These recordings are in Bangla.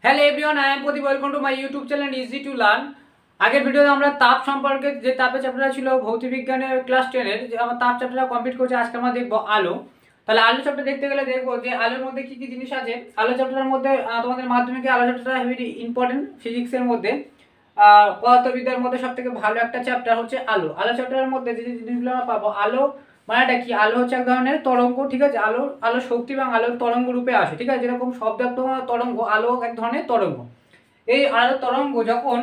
Hello everyone, I am Pradeep. Welcome to my YouTube channel easy to learn. আগের ভিডিওতে আমরা তাপ সম্পর্কে, যে তাপের চ্যাপ্টারটা ছিল ভৌতবিজ্ঞানের ক্লাস 10-এর, যে আমরা তাপ চ্যাপ্টারটা কমপ্লিট করছি। আজকে আমরা দেখবো আলো। তাহলে আলো চ্যাপ্টার দেখতে গেলে দেখবো যে আলোর মধ্যে কি কি জিনিস আছে। আলো চ্যাপ্টারের মধ্যে তোমাদের মাধ্যমিকে আলো চ্যাপ্টারটা ভেরি ইম্পর্টেন্ট। ফিজিক্সের মধ্যে পদার্থবিদ্যার মধ্যে সব থেকে ভালো একটা চ্যাপ্টার হচ্ছে আলো। আলো চ্যাপ্টারের মধ্যে যে জিনিসগুলো আমরা পাবো, আলো মানেটা কি? আলো হচ্ছে এক ধরনের তরঙ্গ, ঠিক আছে। আলো শক্তি এবং আলোর তরঙ্গ রূপে আসে, ঠিক আছে। যেরকম শব্দাত্মক তরঙ্গ, আলো এক ধরনের তরঙ্গ। এই আলোর তরঙ্গ যখন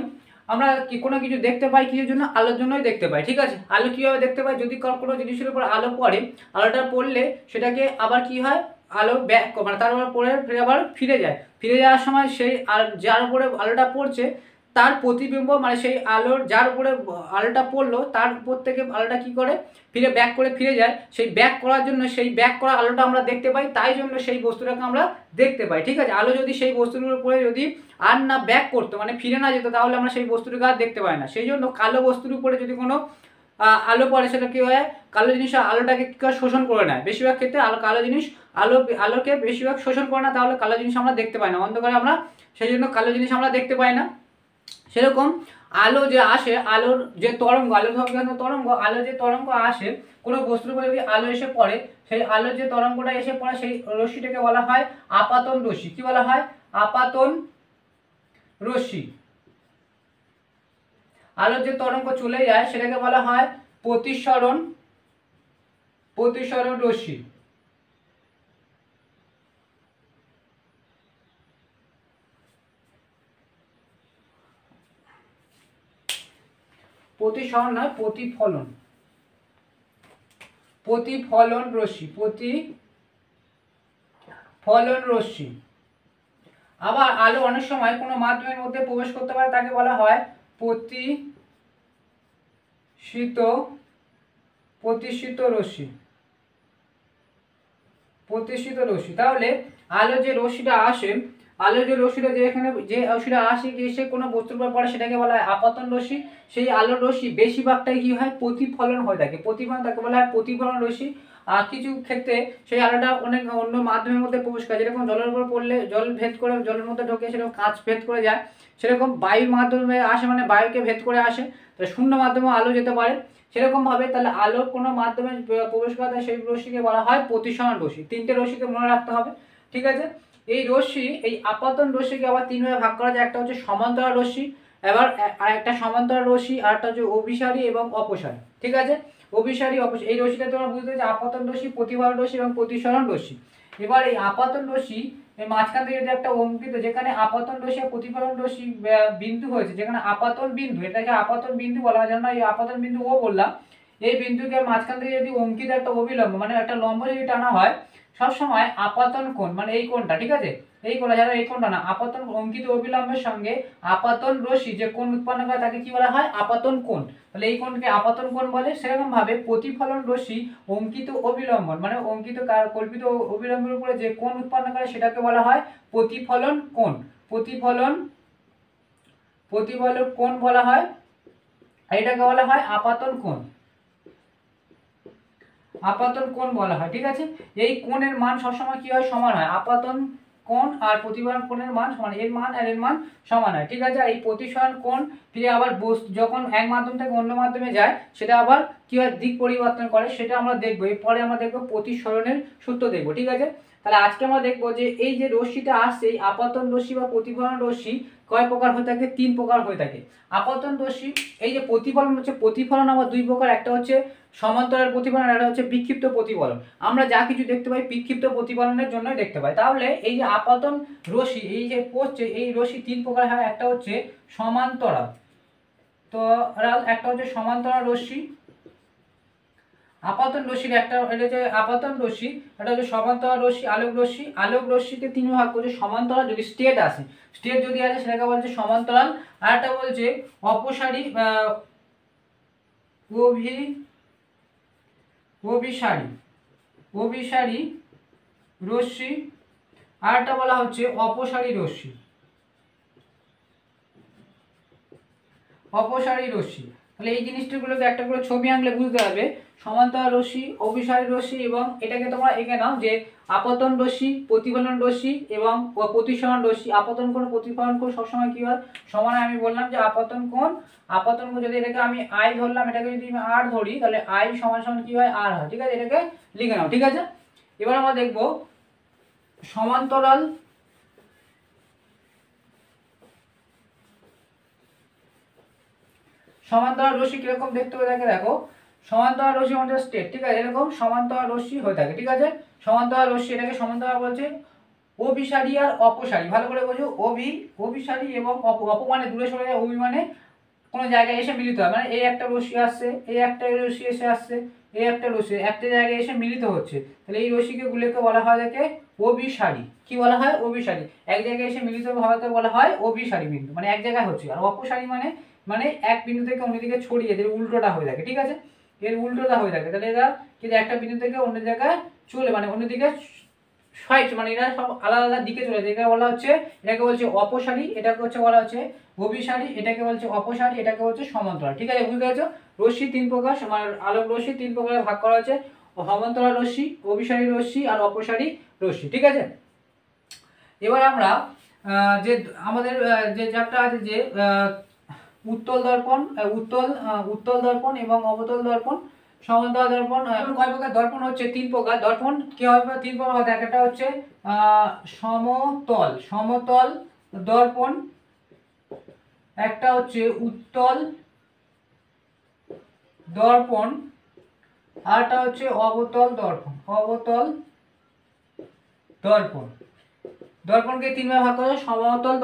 আমরা কোনো কিছু দেখতে পাই, কিছুর জন্য? আলোর জন্যই দেখতে পাই, ঠিক আছে। আলো কিভাবে দেখতে পাই? যদি কোনো জিনিসের উপর আলো পড়ে, আলোটা পড়লে সেটাকে আবার কি হয়, আলো ব্যাক মানে তার উপর পড়ে ফিরে আবার ফিরে যাওয়ার সময় সেই যার উপরে আলোটা পড়ছে তার প্রতিবিম্ব, মানে সেই আলোর যার উপরে আলোটা পড়লো তার উপর থেকে আলোটা কি করে ফিরে যায়। সেই ব্যাক করার জন্য সেই ব্যাক করা আলোটা আমরা দেখতে পাই, তাই জন্য সেই বস্তুটাকে আমরা দেখতে পাই, ঠিক আছে। আলো যদি সেই বস্তুর উপরে যদি আর না ব্যাক করতো, মানে ফিরে না যেত, তাহলে আমরা সেই বস্তুটাকে আর দেখতে পাই না। সেই জন্য কালো বস্তুর উপরে যদি কোনো আলো পড়ে, সেটা কি হয়, কালো জিনিস আলোটাকে কি করে শোষণ করে নেয়। বেশিরভাগ ক্ষেত্রে কালো জিনিস আলোকে বেশিরভাগ শোষণ করে না, তাহলে কালো জিনিস আমরা দেখতে পাই না। অন্ধকারে আমরা সেই জন্য কালো জিনিস আমরা দেখতে পাই না। সেরকম আলো যে আসে, আলোর যে তরঙ্গ, আলো যে তরঙ্গ আসে, কোনো বস্তুর উপরে যদি আলো এসে পড়ে, সেই আলোর যে তরঙ্গটা এসে পড়ে, সেই রশ্মিটাকে বলা হয় আপাতন রশ্মি। কি বলা হয়? আপাতন রশ্মি। আলোর যে তরঙ্গ চলে যায় সেটাকে বলা হয় প্রতিসরণ রশ্মি। প্রতিসরণ নয়, প্রতিফলন রশ্মি, প্রতিফলন রশ্মি। আবার আলো অনেক সময় কোনো মাধ্যমের মধ্যে প্রবেশ করতে পারে, তাকে বলা হয় প্রতিসিত রশ্মি। তাহলে আলো যে রশ্মিটা আসে, যে রশ্মিটা আসে এসে কোনো বস্তুর উপর পড়ে, সেটাকে বলা হয় আপাতন রশ্মি। সেই আলোর রশ্মি বেশিরভাগটাই কি হয়, প্রতিফলন হয়ে থাকে। তাকে বলা হয় প্রতিফলন রশ্মি। আর কিছু ক্ষেত্রে সেই আলোটা অন্য মাধ্যমের মধ্যে প্রবেশ করে, যেরকম জলের উপর পড়লে জল ভেদ করে জলের মধ্যে ঢোকে, সেরকম কাঁচ ভেদ করে যায়। সেরকম বায়ুর মাধ্যমে আসে, মানে বায়ুকে ভেদ করে আসে। তাহলে শূন্য মাধ্যমে আলো যেতে পারে। সেরকম ভাবে তাহলে আলো কোনো মাধ্যমে প্রবেশ করা, সেই রশ্মিকে বলা হয় প্রতিসরণ রশ্মি। তিনটে রশ্মিকে মনে রাখতে হবে, ঠিক আছে। এই রশ্মি, এই আপাতন রশ্মিকে আবার তিন ভাগে ভাগ করা যায়। একটা হচ্ছে সমান্তরাল রশ্মি, এবার আর একটা সমান্তরাল রশ্মি, আর একটা হচ্ছে অভিসারী এবং অপসারী, ঠিক আছে। অভিসারী অপসারী, এই রশ্মিটা তোমরা বুঝতে পারছো, আপাতন রশ্মি, প্রতিফলন রশ্মি এবং প্রতিসরণ রশ্মি। এবার এই আপাতন রশ্মি, এই মাঝখান থেকে যদি একটা অঙ্কিত, যেখানে আপাতন রশ্মি আর প্রতিফলন রশ্মি বিন্দু হয়েছে, যেখানে আপাতন বিন্দু, এটাকে আপাতন বিন্দু বলা হয়, যেন এই আপাতন বিন্দু ও বললাম। এই বিন্দুকে মাঝখান থেকে যদি অঙ্কিত একটা অবিলম্ব, মানে একটা লম্ব যদি টানা হয়, সবসময় আপাতন কোণ, মানে এই কোণটা, ঠিক আছে, এই কোণটা, যারা এই কোণটা না, আপাতন অঙ্কিত অবিলম্বের সঙ্গে আপাতন রশ্মি যে কোণ উৎপন্ন করে, তাকে কি বলা হয়? আপাতন কোণ। তাহলে এই কোণকে আপাতন কোণ বলে। সেরকম ভাবে প্রতিফলন রশ্মি অঙ্কিত অবিলম্বন, মানে কল্পিত অবিলম্বের উপরে যে কোণ উৎপন্ন করে, সেটাকে বলা হয় প্রতিফলন কোণ। প্রতিফলন কোণ বলা হয়, এটাকে বলা হয় আপাতন কোণ। বলা হয়, ঠিক আছে। এই কোণের মান সবসময় কি হয়? সমান হয়। আপাতন কোণ আর প্রতিফলন কোণের মান সমান, এর মান আর এর মান সমান হয়, ঠিক আছে। আর এই প্রতিসরণ কোণ ফিরে আবার যখন এক মাধ্যম থেকে অন্য মাধ্যমে যায়, সেটা আবার কি হয়, দিক পরিবর্তন করে, সেটা আমরা দেখবো। এরপরে আমরা দেখবো প্রতিসরণের সূত্র দেখবো, ঠিক আছে। তাহলে আজকে আমরা দেখবো যে এই যে রশ্মিটা আসছে, এই আপাতন রশ্মি বা প্রতিফলন রশ্মি কয় প্রকার হয়ে থাকে? তিন প্রকার হয়ে থাকে। আপাতন রশ্মি, এই যে প্রতিফলন হচ্ছে, প্রতিফলন আবার দুই প্রকার, একটা হচ্ছে সমান্তরাল প্রতিফলন, একটা হচ্ছে বিক্ষিপ্ত প্রতিফলন। আমরা যা কিছু দেখতে পাই বিক্ষিপ্ত প্রতিফলনের জন্যই দেখতে পাই। তাহলে এই যে আপাতন রশ্মি, এই যে পড়ছে, এই রশ্মি তিন প্রকার হয়। একটা হচ্ছে সমান্তরাল, একটা হচ্ছে সমান্তরাল রশ্মি। আপাতন রশ্মির এটা হচ্ছে আপাতন রশ্মি, এটা হচ্ছে সমান্তরাল রশ্মি, আলোক রশ্মি। আলোক রশ্মিতে তিন ভাগ করছে, সমান্তরাল যদি স্টেট আসে, যদি আসে, সেটাকে বলছে সমান্তরাল। আর একটা বলছে অপসারী, অভিসারী রশ্মি। আর একটা বলা হচ্ছে অপসারী রশ্মি। তাহলে এই জিনিসগুলোকে একটা করে ছবি আঁকলে বুঝতে পারবে সমান্তরাল রশ্মি, অভিসারী রশ্মি, এবং এটাকে তোমরা এঁকে নাও যে আপতন রশ্মি, প্রতিফলন রশ্মি এবং প্রতিসরণ রশ্মি। আপতন কোণ প্রতিফলন কোণ সবসময় কি হয় সমান হয়। আমি বললাম যে আপতন কোণ যদি এটাকে আমি আই ধরলাম, এটাকে যদি আমি আর ধরি তাহলে আই সমান সমান কি হয় আর হয়। ঠিক আছে, এটাকে লিখে নাও। ঠিক আছে, এবার আমরা দেখব সমান্তরাল রশ্মি কিরকম দেখতে হয়ে থাকে। দেখো সমান্তরাল রশ্মি আমাদের স্টেট, ঠিক আছে, এরকম সমান্তরাল রশ্মি হয়ে থাকে। ঠিক আছে, সমান্তরাল রশ্মি, এটাকে সমান্তরাল বলছে অভিসারী আর অপসারী। ভালো করে বোঝো, অভিসারী এবং অপ মানে দূরে সরে যায়, অভি মানে কোনো জায়গায় এসে মিলিত হয়, মানে এই একটা রশ্মি আসছে, এই একটা রশ্মি এসে আসছে, এই একটা রশ্মি একটা জায়গায় এসে মিলিত হচ্ছে, তাহলে এই রশ্মিগুলোকে বলা হয় দেখে অভিসারী। কি বলা হয়? অভিসারী। এক জায়গায় এসে মিলিত হওয়াকে বলা হয় অভিসারী বিন্দু, মানে এক জায়গায় হচ্ছে। আর অপসারী মানে এক বিন্দু থেকে অন্যদিকে ছড়িয়ে যেতে উল্টোটা হয়ে থাকে। ঠিক আছে, এর উল্টোটা হয়ে থাকে, তাহলে এরা কিন্তু একটা বিন্দু থেকে অন্য জায়গায় চলে, মানে অন্যদিকে সাইড, মানে এরা সব আলাদা আলাদা দিকে চলে যায়। এটাকে বলা হচ্ছে, এটাকে বলছে অপসারী, এটাকে হচ্ছে বলা হচ্ছে অভিসারী, এটাকে বলছে অপসারী, এটাকে হচ্ছে সমান্তরাল। ঠিক আছে, বুঝতে পেরেছো? রশ্মি তিন প্রকার, মানে আলোক রশ্মি তিন প্রকারে ভাগ করা হচ্ছে, সমান্তরাল রশ্মি, অভিসারী রশ্মি আর অপসারী রশ্মি। ঠিক আছে, এবার আমরা যে আমাদের যে চ্যাপ্টার আছে যে উত্তল দর্পণ, উত্তল দর্পণ এবং অবতল দর্পণ, সমান্তরাল দর্পণ। কয় প্রকার দর্পণ হচ্ছে? তিন প্রকার দর্পণ। কি হবে? তিন প্রকার হয়। একটা হচ্ছে সমতল দর্পণ, একটা হচ্ছে উত্তল দর্পণ, আরটা হচ্ছে অবতল দর্পণ। দর্পণকে তিন ভাগে ভাগ করা হয়। সমতল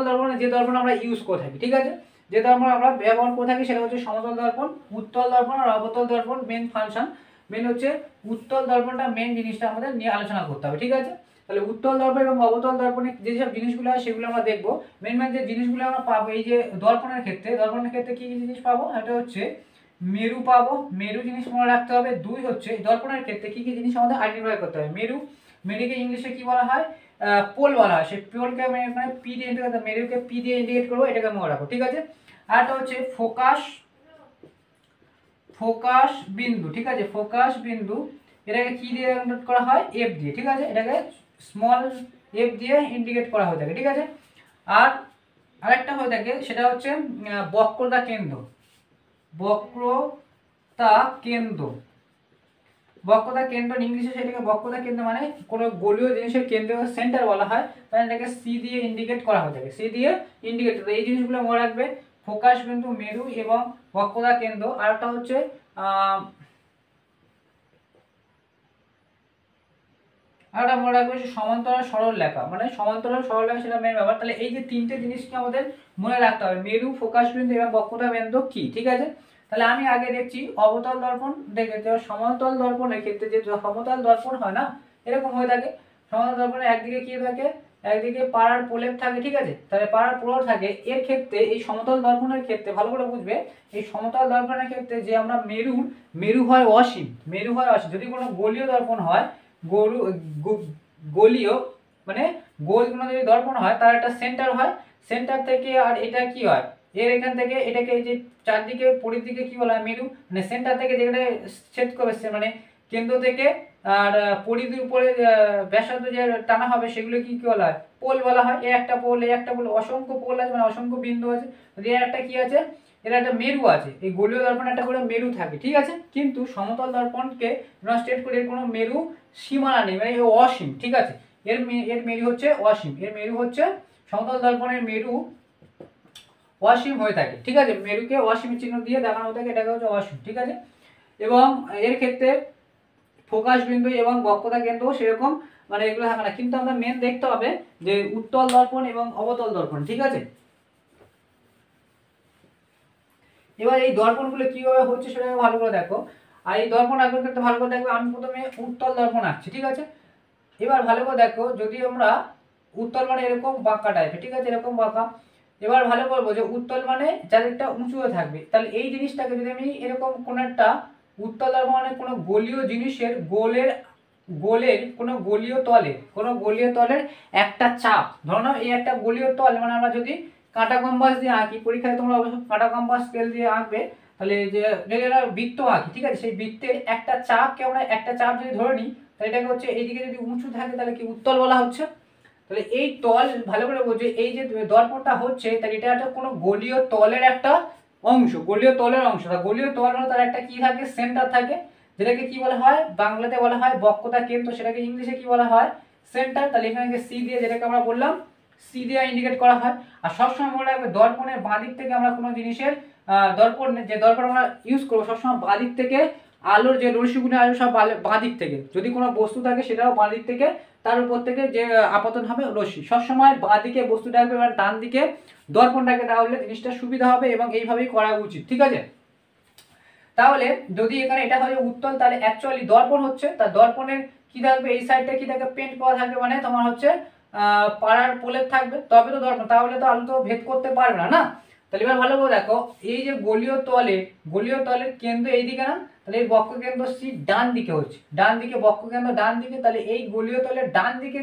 দর্পণ যে দর্পণ আমরা ইউজ করে থাকি। ঠিক আছে, যে দর্পণ আমরা ব্যবহার করে থাকি সেটা হচ্ছে সমতল দর্পণ। উত্তল দর্পণ আর অবতল দর্পণ মেন ফাংশন, মেন হচ্ছে উত্তল দর্পণটা, মেন জিনিসটা আমাদের নিয়ে আলোচনা করতে হবে। ঠিক আছে, তাহলে উত্তল দর্পণ এবং অবতল দর্পণে যেসব জিনিসগুলো হয় সেগুলো আমরা দেখবো। মেন যে জিনিসগুলো আমরা পাবো এই যে দর্পণের ক্ষেত্রে কি কি জিনিস পাবো, এটা হচ্ছে মেরু পাবো, মেরু জিনিস মনে রাখতে হবে। দুই হচ্ছে দর্পণের ক্ষেত্রে কি কি জিনিস আমাদের আইডেন্টিফাই করতে হবে। মেরুকে ইংলিশে কি বলা হয়? পোল বলা হয়। সেই পোলকে আমি এখানে পি দিয়ে ইন্ডিকেট, মেরুকে পি দিয়ে ইন্ডিকেট করবো, এটাকে মনে রাখো। ঠিক আছে, আরটা হচ্ছে ফোকাস বিন্দু। ঠিক আছে, ফোকাস বিন্দু, এটাকে কি দিয়ে ইন্ডিকেট করা হয়? এফ দিয়ে। ঠিক আছে, এটাকে স্মল এফ দিয়ে ইন্ডিকেট করা হয়ে থাকে। ঠিক আছে, আর আরেকটা হয়ে থাকে সেটা হচ্ছে বক্রতা কেন্দ্র। বক্রতা কেন্দ্র ইংলিশে সেটাকে বক্রতা কেন্দ্র, মানে কোনো গোলীয় জিনিসের কেন্দ্র সেন্টার বলা হয়, তাহলে এটাকে সি দিয়ে ইন্ডিকেট করা হয়ে থাকে। সি দিয়ে ইন্ডিকেট, এই জিনিসগুলো মনে রাখবে, ফোকাস বিন্দু, মেরু এবং বক্রতা কেন্দ্র। আরেকটা হচ্ছে আরেকটা মনে রাখবে সমান্তরাল সরল রেখা, মানে সমান্তরাল সরল রেখা, সেটা মেন ব্যাপার। তাহলে এই যে তিনটে জিনিসকে আমাদের মনে রাখতে হবে, মেরু, ফোকাস বিন্দু এবং বক্রতা বিন্দু কি। ঠিক আছে, তাহলে আমি আগে দেখছি অবতল দর্পণ দেখে। সমতল দর্পণের ক্ষেত্রে যে সমতল দর্পণ হয় না, এরকম হয়ে থাকে। সমতল দর্পণে একদিকে কি থাকে? একদিকে পাড়ার প্রলেপ থাকে। ঠিক আছে, তাহলে পাড়ার প্রলেপ থাকে। এর ক্ষেত্রে এই সমতল দর্পণের ক্ষেত্রে ভালো করে বুঝবে, এই সমতল দর্পণের ক্ষেত্রে যে আমরা মেরু হয় অসীম। যদি কোনো গোলীয় দর্পণ হয়, গোলীয় মানে গোল কোনো যদি দর্পণ হয় তার একটা সেন্টার হয়, সেন্টার থেকে আর এটা কি হয়, এর এখান থেকে এটাকে এই যে চারদিকে পরিধিকে কি বলা হয়? মেরু। মানে সেন্টার থেকে যেখানে ছেদ করবে, মানে কেন্দ্র থেকে আর পরিধির উপরে ব্যাসার্ধ যে টানা হবে সেগুলো কি কি বলা হয়? পোল বলা হয়। এই একটা পোল, অসংখ্য পোল আছে, মানে অসংখ্য বিন্দু আছে। এর একটা কি আছে? এর একটা মেরু আছে। এই গোলীয় দর্পণে একটা করে মেরু থাকে। ঠিক আছে, কিন্তু সমতল দর্পণকে স্টেট করে এর কোনো মেরু সীমানা নেই, মানে অসীম। ঠিক আছে, এর মেরু হচ্ছে অসীম। এর মেরু হচ্ছে সমতল দর্পণের মেরু অসীম হয়ে থাকে। ঠিক আছে, মেরুকে অসীম চিহ্ন দিয়ে দেখানো হয়ে থাকে, এটাকে হচ্ছে অসীম। ঠিক আছে, এবং এর ক্ষেত্রে ফোকাস বিন্দু এবং বক্রতা কেন্দ্র সেরকম, মানে এগুলো থাকে না। কিন্তু আমরা মেন দেখতে হবে যে উত্তল দর্পণ এবং অবতল দর্পণ। ঠিক আছে, এবার এই দর্পণগুলো কিভাবে হচ্ছে সেটা ভালো করে দেখো। আর এই দর্পণ আঁকার ক্ষেত্রে ভালো করে দেখবে, আমি প্রথমে উত্তল দর্পণ আঁকছি। ঠিক আছে, এবার ভালো করে দেখো, যদি আমরা উত্তল মানে এরকম বাঁকা টাইপের। ঠিক আছে, এরকম বাঁকা। এবার ভালো করবো যে উত্তল মানে চারিদিকটা উঁচু হয়ে থাকবে। তাহলে এই জিনিসটাকে যদি আমি এরকম কোন একটা উত্তল দর্পণ মানে কোনো গোলীয় জিনিসের গোলের কোনো গলীয় তলের একটা চাপ, ধরো না এই একটা গলীয় তল, মানে আমরা যদি কাঁটা কম্পাস দিয়ে আঁকি, পরীক্ষায় তোমরা অবশ্যই কাঁটা কম্পাস স্কেল দিয়ে আঁকবে, তাহলে যে বৃত্ত আঁকি, ঠিক আছে, সেই বৃত্তের একটা চাপকে আমরা একটা চাপ যদি ধরে নিই, তাহলে এটাকে হচ্ছে এইদিকে যদি উঁচু থাকে তাহলে কি উত্তল বলা হচ্ছে। তাহলে এই তল ভালো করে বোঝো, এই যে দর্পণটা হচ্ছে তাহলে এটা একটা কোনো গলীয় তলের একটা অংশ, গলীয় তলের অংশ। গলীয় তল মানে তার একটা কি থাকে, সেন্টার থাকে, যেটাকে কি বলা হয় বাংলাতে বলা হয় বক্রতা কেন্দ্র, সেটাকে ইংলিশে কি বলা হয়, সেন্টার। তাহলে এখানে সি দিয়ে, যেটাকে আমরা বললাম সি দিয়ে ইন্ডিকেট করা হয়। আর সবসময় মনে রাখবে দর্পণের বাঁ দিক থেকে আমরা কোনো জিনিসের দর্পণ আমরা ইউজ করবো সবসময় বাঁ দিক থেকে, আলোর যে রশ্মিগুলো আসবে সব বাঁ দিক থেকে, যদি কোনো বস্তু থাকে সেটাও বাঁ দিক থেকে, তার উপর থেকে যে আপতন হবে রশ্মি সবসময় বাঁ দিকে বস্তুটা আসবে, এবার ডান দিকে দর্পণটাকে, তাহলে জিনিসটা সুবিধা হবে এবং এইভাবেই করা উচিত, ঠিক আছে। তাহলে যদি এখানে এটা হয় উত্তল, তাহলে অ্যাকচুয়ালি দর্পণ হচ্ছে, তার দর্পণের কি থাকবে, এই সাইডটা কি থাকবে, পেন্ট করা থাকবে, মানে তোমার হচ্ছে পাড়ার প্রলেপ থাকবে, তবে তো দর্পণ, তাহলে তো আলো তো ভেদ করতে পারবে না, না। তাহলে এবার ভালো করে দেখো, এই যে গলীয় তলের কেন্দ্র এইদিকে না, তাহলে এই বক্রকেন্দ্র সি ডান দিকে হচ্ছে, ডান দিকে বক্রকেন্দ্র ডান দিকে, তাহলে এই গলীয় তলের ডান দিকে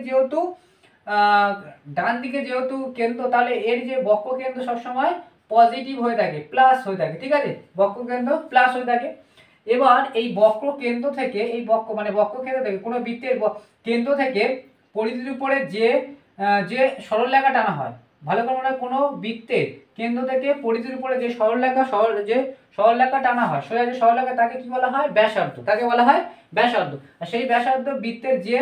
যেহেতু কেন্দ্র, তাহলে এর যে বক্রকেন্দ্র সবসময় পজিটিভ হয়ে থাকে, প্লাস হয়ে থাকে, ঠিক আছে, বক্রকেন্দ্র প্লাস হয়ে থাকে। এবার এই বক্রকেন্দ্র থেকে, এই বক্রকেন্দ্র থেকে কোনো বৃত্তের কেন্দ্র থেকে পরিধির উপরে যে সরলরেখা টানা হয়, ভালো করে মনে হয়, কোনো বৃত্তের কেন্দ্র থেকে পরিধির উপরে যে সরলরেখা টানা হয়, সোজা যে সরলরেখা, তাকে কি বলা হয়, ব্যাসার্ধ, তাকে বলা হয় ব্যাসার্ধ। আর সেই ব্যাসার্ধ বৃত্তের যে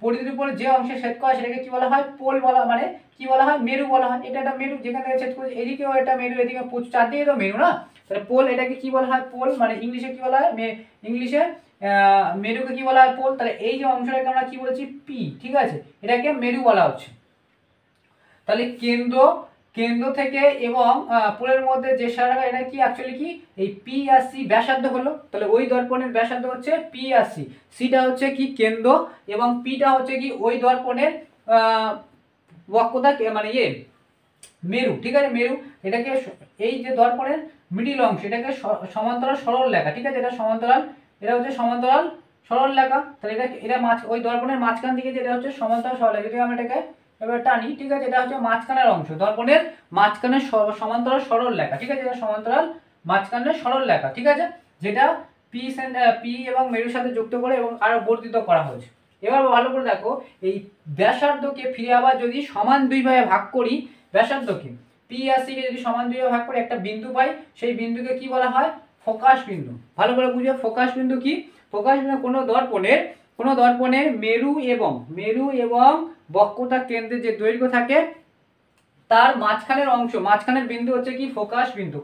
পরিধির উপরে যে অংশে ছেদ করে সেটাকে কি বলা হয়, পোল বলা, মানে কি বলা হয়, মেরু বলা হয়। এটা একটা মেরু, যেখান থেকে ছেদ করছে এদিকেও একটা মেরু, এদিকে চারদিকে তো মেরু না, তাহলে পোল, এটাকে কি বলা হয়, পোল, মানে ইংলিশে কি বলা হয়, ইংলিশে মেরুকে কি বলা হয়, পোল। তাহলে এই যে অংশটাকে আমরা কি বলছি, পি, ঠিক আছে, এটাকে মেরু বলা হচ্ছে। তাহলে কেন্দ্র থেকে এবং পোলের মধ্যে যে সরলরেখা, এটা কি অ্যাকচুয়ালি কি, এই পি আর সি ব্যাসার্ধ হলো। তাহলে ওই দর্পণের ব্যাসার্ধ হচ্ছে পি আর সি, সিটা হচ্ছে কি কেন্দ্র এবং পিটা হচ্ছে কি ওই দর্পণের বক্রতা, মানে মেরু, ঠিক আছে, মেরু। এটাকে এই যে দর্পণের মিডিল অংশ, এটাকে সমান্তরাল সরল রেখা, ঠিক আছে, এটা হচ্ছে সমান্তরাল সরল রেখা। তাহলে এটা ওই দর্পণের মাঝখান দিকে যেটা হচ্ছে সমান্তরাল সরল রেখা, যদি আমরা এটাকে এবার টানি, ঠিক আছে, এটা হচ্ছে মাঝখানের অংশ, দর্পণের মাঝখানের সমান্তরাল সরল রেখা, ঠিক আছে, এটা সমান্তরাল মাঝখানের সরল রেখা, ঠিক আছে, যেটা পি এবং মেরুর সাথে যুক্ত করে এবং আরো বর্ধিত করা হয়েছে। এবার ভালো করে দেখো, এই ব্যাসার্ধকে ফিরে আবার যদি সমান দুই ভাগে ভাগ করি, ব্যাসার্ধকে পি আর সি কে যদি সমান দুই ভাগে ভাগ করে একটা বিন্দু পাই, সেই বিন্দুকে কি বলা হয়, ফোকাস বিন্দু। ভালো করে বুঝো, ফোকাস বিন্দু কি, ফোকাস বিন্দু কোনো দর্পণের মেরু এবং বক্রতা কেন্দ্রের যে দৈর্ঘ্য থাকে তার মাঝখানের বিন্দু হচ্ছে কি ফোকাস বিন্দু।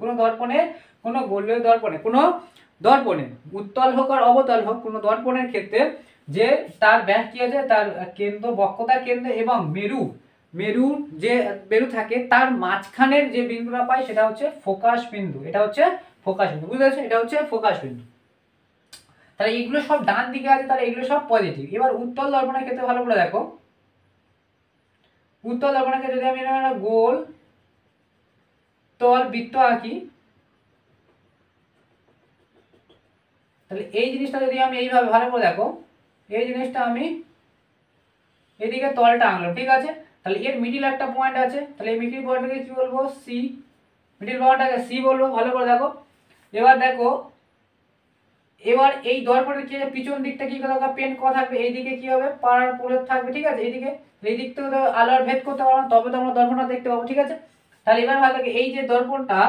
কোনো গোলীয় দর্পণে উত্তল হোক আর অবতল হোক, কোনো দর্পণের ক্ষেত্রে যে তার ব্যাস কি আছে, তার কেন্দ্র, বক্রতা কেন্দ্র এবং মেরু থাকে, তার মাঝখানের যে বিন্দুটা পাই সেটা হচ্ছে ফোকাস বিন্দু, এটা হচ্ছে ফোকাস বিন্দু, বুঝতে পারছো, এটা হচ্ছে ফোকাস বিন্দু। তাহলে এগুলো সব ডান দিকে আছে, তাহলে এগুলো সব পজিটিভ। এবার উত্তল দর্পণের ক্ষেত্রে ভালো করে দেখো, উত্তল দর্পণের ক্ষেত্রে যদি আমি গোল তল বৃত্ত আঁকি, তাহলে এই জিনিসটা যদি আমি এইভাবে ভালো করে দেখো, এই জিনিসটা আমি এদিকে তলটা আঁকলাম, ঠিক আছে, তাহলে এর মিডিল একটা পয়েন্ট আছে, তাহলে এই মিডিল পয়েন্টটাকে কি বলবো, সি, মিডিল পয়েন্টটাকে সি বলবো। ভালো করে দেখো, এবার দেখো, এবার এই দর্পণের কি পিছন দিকটা কি কথা পেন্ট করা থাকবে, এইদিকে কি হবে, পাড়ার প্রলেপ থাকবে, ঠিক আছে, এইদিকে, এই দিক থেকে তো আলোর ভেদ করতে পারবো না, তবে তো আমরা দর্পণটা দেখতে পাবো, ঠিক আছে। তাহলে এবার ভালো লাগে, এই যে দর্পণটা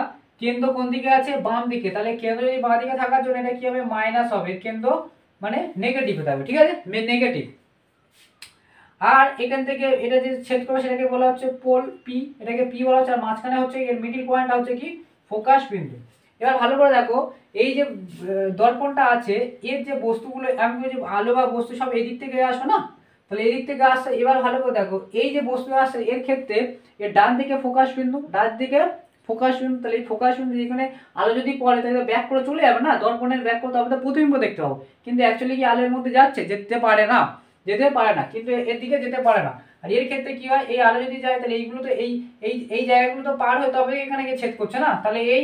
কেন্দ্র কোন দিকে আছে, বাম দিকে, তাহলে কেন্দ্র যদি বাঁ দিকে থাকার জন্য এটা কি হবে, মাইনাস হবে, কেন্দ্র মানে নেগেটিভ হতে হবে, ঠিক আছে, নেগেটিভ। আর এখান থেকে এটা যে ছেদ করবে সেটাকে বলা হচ্ছে পোল পি, এটাকে পি বলা হচ্ছে, আর মাঝখানে হচ্ছে এর মিডিল পয়েন্টটা হচ্ছে কি ফোকাস বিন্দু। এবার ভালো করে দেখো, এই যে দর্পণটা আছে, এর যে বস্তুগুলো, আমি বলছি আলো বা বস্তু সব এই দিক থেকে আসবে না, তাহলে এই দিক থেকে আসছে। এবার ভালো করে দেখো, এই যে বস্তু আসছে এর ক্ষেত্রে এর ডান দিকে ফোকাস বিন্দু, তাহলে এই ফোকাস বিন্দু যেখানে আলো যদি পড়ে তাহলে ব্যাক করে চলে যাবে না, দর্পণের ব্যাক করতে হবে, প্রতিবিম্ব দেখতে পাবো, কিন্তু অ্যাকচুয়ালি কি আলোর মধ্যে যেতে পারে না, কিন্তু এর দিকে যেতে পারে না। আর এর ক্ষেত্রে কি হয়, এই আলো যদি যায় তাহলে এইগুলো তো এই জায়গাগুলো তো পার হয়ে তবে এখানে গিয়ে ছেদ করছে না, তাহলে এই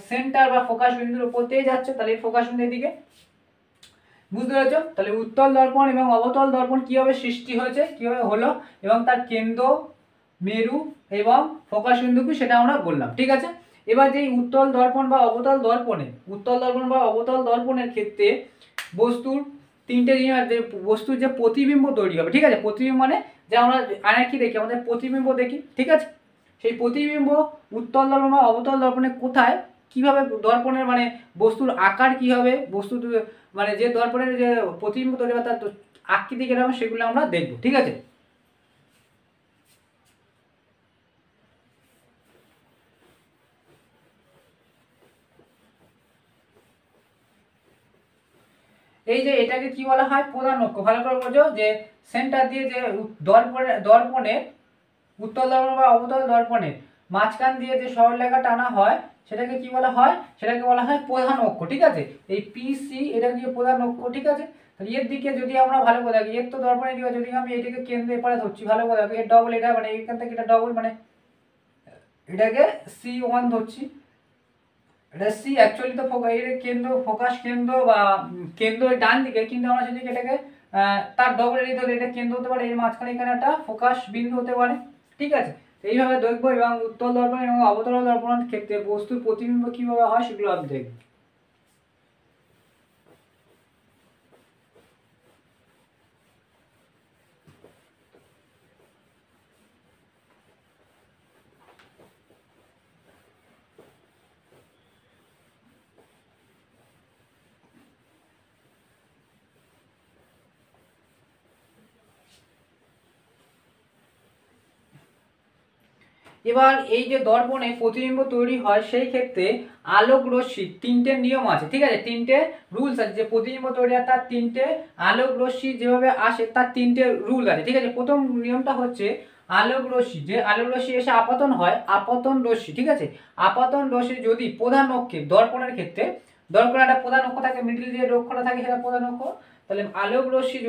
সেন্টার বা ফোকাস বিন্দুর উপর দিয়ে যাচ্ছে, তাহলে এই ফোকাস বিন্দুর দিকে, বুঝতে পেরেছো। তাহলে উত্তল দর্পণ এবং অবতল দর্পণ কিভাবে সৃষ্টি হয়েছে, কিভাবে হলো, এবং তার কেন্দ্র মেরু এবং ফোকাস বিন্দু কি সেটা আমরা বললাম, ঠিক আছে। এবার যে উত্তল দর্পণ বা অবতল দর্পণে, উত্তল দর্পণ বা অবতল দর্পণের ক্ষেত্রে বস্তুর তিনটে জিনিস, যে বস্তুর যে প্রতিবিম্ব তৈরি হবে, ঠিক আছে। প্রতিবিম্ব মানে যে আমরা আয়নায় কি দেখি, আমাদের প্রতিবিম্ব দেখি, ঠিক আছে। সেই প্রতিবিম্ব উত্তল দর্পণ বা অবতল দর্পণে কোথায়, কিভাবে দর্পণের মানে বস্তুর আকার কি হবে, বস্তুর মানে যে দর্পণের যে প্রতিবিম্ব তৈরি হবে তার আকৃতি কিরকম, সেগুলো আমরা দেখবো, ঠিক আছে। এই যে এটাকে কি বলা হয়, প্রধান অক্ষ। ভালো করে বোঝো যে সেন্টার দিয়ে যে দর্পণের উত্তল দর্পণ বা অবতল দর্পণের মাঝখান দিয়ে যে সরলরেখা টানা হয় সেটাকে কি বলা হয়, সেটাকে বলা হয় প্রধান অক্ষ, ঠিক আছে। এই পিসি এটা দিয়ে প্রধান অক্ষ, ঠিক আছে। তাহলে এর দিকে যদি আমরা ভালো করে দেখি, এর তো দর্পণের দিকে যদি আমি এটাকে কেন্দ্রে এপারে ধরছি, ভালো করে দেখো এর ডবল, এটা মানে এখান থেকে এটা ডবল, মানে এটাকে C1 ধরছি, এটা সি অ্যাকচুয়ালি তো এর কেন্দ্র, ফোকাস কেন্দ্র বা কেন্দ্র ডান দিকে, কিন্তু আমরা যদি এটাকে তার ডবল এরিয়া ধরে এটা কেন্দ্র হতে পারে, এর মাঝখানে এখানে একটা ফোকাস বিন্দু হতে পারে, ঠিক আছে। এইভাবে দেখবো। এবং উত্তল দর্পণ এবং অবতল দর্পণের ক্ষেত্রে বস্তুর প্রতিবিম্ব কিভাবে হয় সেগুলো আমি দেখবো। এবার এই যে দর্পণে প্রতিবিম্ব তৈরি হয় সেই ক্ষেত্রে আলোক রশ্মি তিনটে নিয়ম আছে, ঠিক আছে। তিনটে রুলস আছে, যে প্রতিবিম্ব তৈরি হয় তার তিনটে আলোক রশ্মি যেভাবে আসে তার তিনটে রুল আছে, ঠিক আছে। প্রথম নিয়মটা হচ্ছে আলোক রশ্মি, যে আলোক রশ্মি এসে আপতন হয়, আপতন রশ্মি, ঠিক আছে। আপতন রশ্মি যদি প্রধান অক্ষে, দর্পণের ক্ষেত্রে দর্পণের একটা প্রধান অক্ষ থাকে, মিডিল যে অক্ষটা থাকে সেটা প্রধান অক্ষ। তাহলে আলোক রশ্মি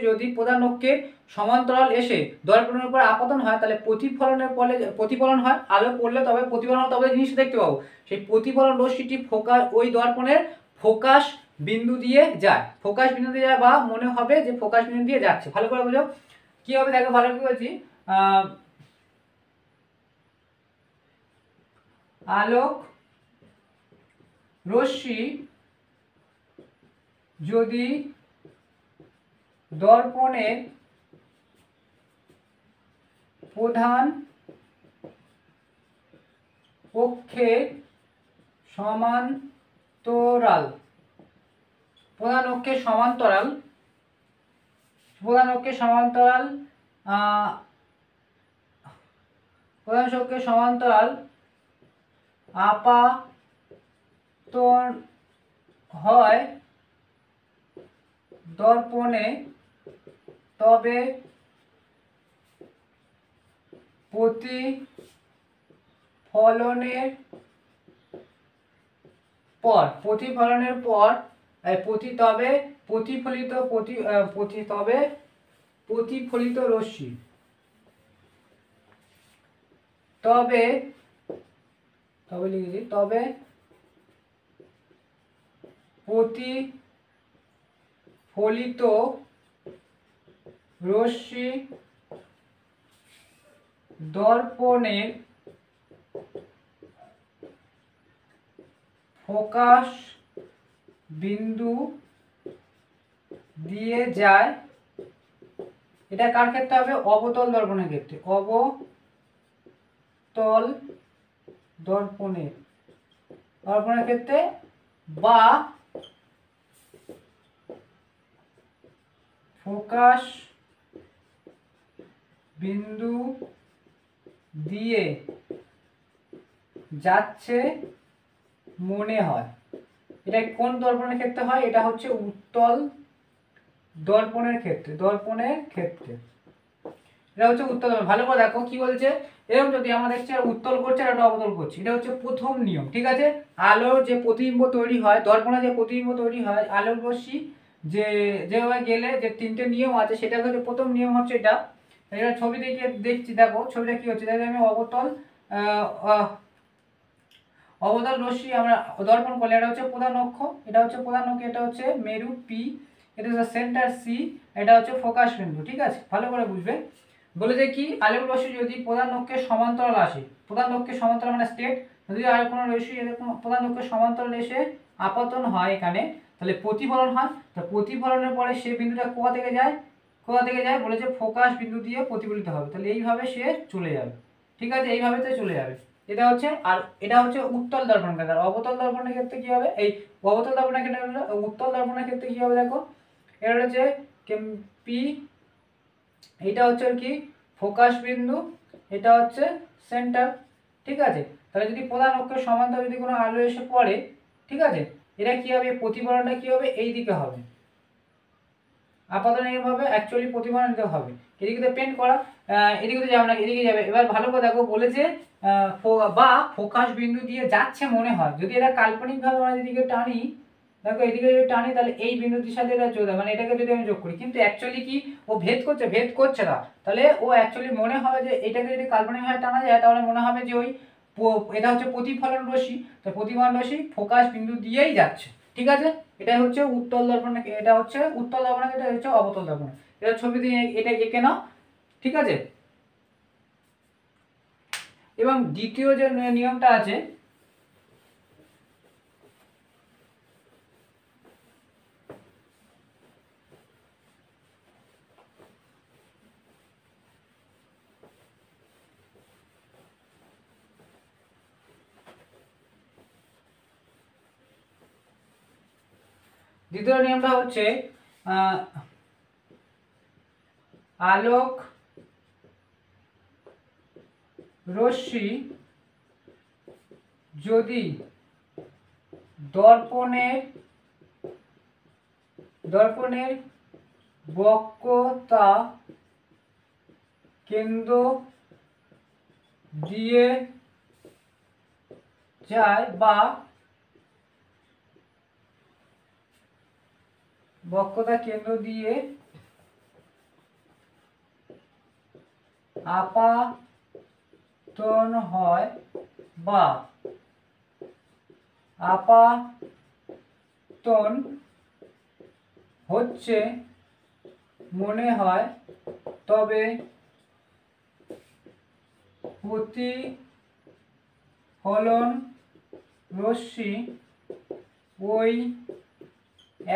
যদি প্রধান অক্ষের সমান্তরাল এসে দর্পণের উপর আপতন হয়, তাহলে প্রতিফলনের ফলে প্রতিফলন হয়, আলো পড়লে তবে প্রতিফলন হয়, তবে জিনিসটা দেখতে পাবো। সেই প্রতিফলন রশ্মিটি ফোকাস, ওই দর্পণের ফোকাস বিন্দু দিয়ে যায়, ফোকাস বিন্দু দিয়ে যায়, বা মনে হবে যে ফোকাস বিন্দু দিয়ে যাচ্ছে। ভালো করে বুঝো কি হবে, দেখো ভালো করে বলছি। আলোক রশ্মি যদি দর্পণের প্রধান অক্ষের সমান্তরাল, প্রধান অক্ষের সমান্তরাল, প্রধান অক্ষের সমান্তরাল প্রধান অক্ষের সমান্তরাল আপাতন হয় দর্পণে, তবে প্রতিফলনের পর তবে প্রতিফলিত রশ্মি, তবে লিখেছি, তবে প্রতিফলিত রশ্মি দর্পণের ফোকাস বিন্দু দিয়ে যায়। এটা কার ক্ষেত্রে হবে, অবতল দর্পণের ক্ষেত্রে, অবতল দর্পণের ক্ষেত্রে, বা ফোকাস বিন্দু দিয়ে যাচ্ছে মনে হয়। এটা কোন দর্পণের ক্ষেত্রে হয়, এটা হচ্ছে উত্তল দর্পণের ক্ষেত্রে, এটা হচ্ছে উত্তল। ভালো করে দেখো কি বলছে, এরকম যদি আমরা দেখছি উত্তল করছে আর একটা অবতল করছি, এটা হচ্ছে প্রথম নিয়ম, ঠিক আছে। আলোর যে প্রতিবিম্ব তৈরি হয়, দর্পণে যে প্রতিবিম্ব তৈরি হয়, আলোক রশ্মি যেভাবে গেলে যে তিনটে নিয়ম আছে, সেটা হচ্ছে প্রথম নিয়ম হচ্ছে এটা। এটা ছবি দেখছি, দেখো ছবিটা কি হচ্ছে, দেখো আমি অবতল রশ্মি আমরা দর্পণ করলে, এটা হচ্ছে প্রধান অক্ষ, এটা হচ্ছে মেরু পি, এটা হচ্ছে সেন্টার সি, এটা হচ্ছে ফোকাস বিন্দু, ঠিক আছে। ভালো করে বুঝবে বলেছে কি আলোক রশ্মি যদি প্রধান অক্ষের সমান্তরাল আসে, প্রধান অক্ষের সমান্তরাল মানে স্টেট, যদি আর কোনো রশ্মি এরকম প্রধান অক্ষের সমান্তরাল এসে আপতন হয় এখানে, তাহলে প্রতিফলন হয়। তো প্রতিফলনের পরে সে বিন্দুটা কোথা থেকে যায়, কোথা থেকে যায় বলেছে ফোকাস বিন্দু দিয়ে প্রতিফলিত হবে। তাহলে এইভাবে সে চলে যাবে, ঠিক আছে, এইভাবে তো চলে যাবে। এটা হচ্ছে, আর এটা হচ্ছে উত্তল দর্পণ কেন্দ্র। আর অবতল দর্পণের ক্ষেত্রে কি হবে, এই অবতল দর্পণের ক্ষেত্রে, উত্তল দর্পণের ক্ষেত্রে কি হবে দেখো, এটা হচ্ছে পি, এটা হচ্ছে আর কি ফোকাস বিন্দু, এটা হচ্ছে সেন্টার, ঠিক আছে। তাহলে যদি প্রধান অক্ষের সমান্তরাল যদি কোনো আলো এসে পড়ে, ঠিক আছে, এটা কি হবে, প্রতিফলনটা কি হবে, এই দিকে হবে, আপাতত এইভাবে অ্যাকচুয়ালি প্রতিফলন দিতে হবে। এদিকে তো পেন্ট করা, এদিকে তো যাবে না, এদিকে যাবে। এবার ভালো করে দেখো, বলেছে বা ফোকাস বিন্দু দিয়ে যাচ্ছে মনে হয়, যদি এটা কাল্পনিকভাবে আমরা এদিকে টানি, দেখো এদিকে যদি টানি তাহলে এই বিন্দুটির সাথে এটা চলে যাবে, মানে এটাকে যদি আমি যোগ করি, কিন্তু অ্যাকচুয়ালি কি ও ভেদ করছে, ভেদ করছে না। তাহলে ও অ্যাকচুয়ালি মনে হবে যে এটাকে যদি কাল্পনিকভাবে টানা যায় তাহলে মনে হবে যে ওই এটা হচ্ছে প্রতিফলন রশ্মি, তো প্রতিফলন রশ্মি ফোকাস বিন্দু দিয়েই যাচ্ছে, ঠিক আছে। এটাই হচ্ছে উত্তল দর্পণ, এটা হচ্ছে উত্তল দর্পণ, এটা হচ্ছে অবতল দর্পণ। এটা ছবি দিয়ে এটা এঁকে নাও, ঠিক আছে। এবং দ্বিতীয় যে নিয়মটা আছে, দ্বিতীয় নিয়মটা হচ্ছে আলোক রশ্মি যদি দর্পণের বক্রতা কেন্দ্র দিয়ে যায় বা বক্রতা কেন্দ্র দিয়ে আপাতন হয় বা আপাতন হচ্ছে মনে হয়, তবে প্রতিফলন রশ্মি ওই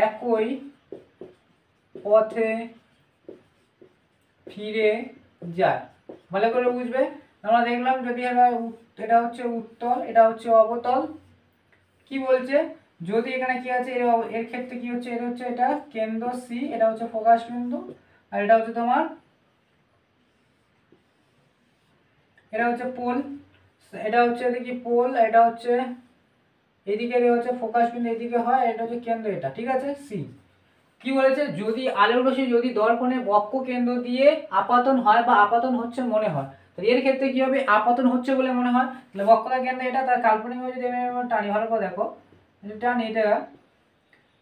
একই পথে ফিরে যায়। ভালো করে বুঝবে। আমরা দেখলাম যদি এটা হচ্ছে উত্তল, এটা হচ্ছে অবতল। কি বলছে, যদি এখানে কি আছে, এর ক্ষেত্রে কি হচ্ছে, এটা হচ্ছে এটা কেন্দ্র সি, এটা হচ্ছে ফোকাস বিন্দু, আর এটা হচ্ছে তোমার, এটা হচ্ছে পোল, এটা হচ্ছে কি পোল, এটা হচ্ছে এদিকে হচ্ছে ফোকাস বিন্দু, এদিকে হয়, এটা হচ্ছে কেন্দ্র, এটা ঠিক আছে সি। কি বলেছে, যদি আলোক রশ্মি যদি দর্পণে বক্র কেন্দ্র দিয়ে আপাতন হয় বা আপাতন হচ্ছে মনে হয়, তাহলে এর ক্ষেত্রে কি হবে, আপাতন হচ্ছে বলে মনে হয়, তাহলে বক্রতা কেন্দ্র এটা, তার কাল্পনিকভাবে যদি আমি টানি, ভালো করে দেখো, যদি টানি এটা,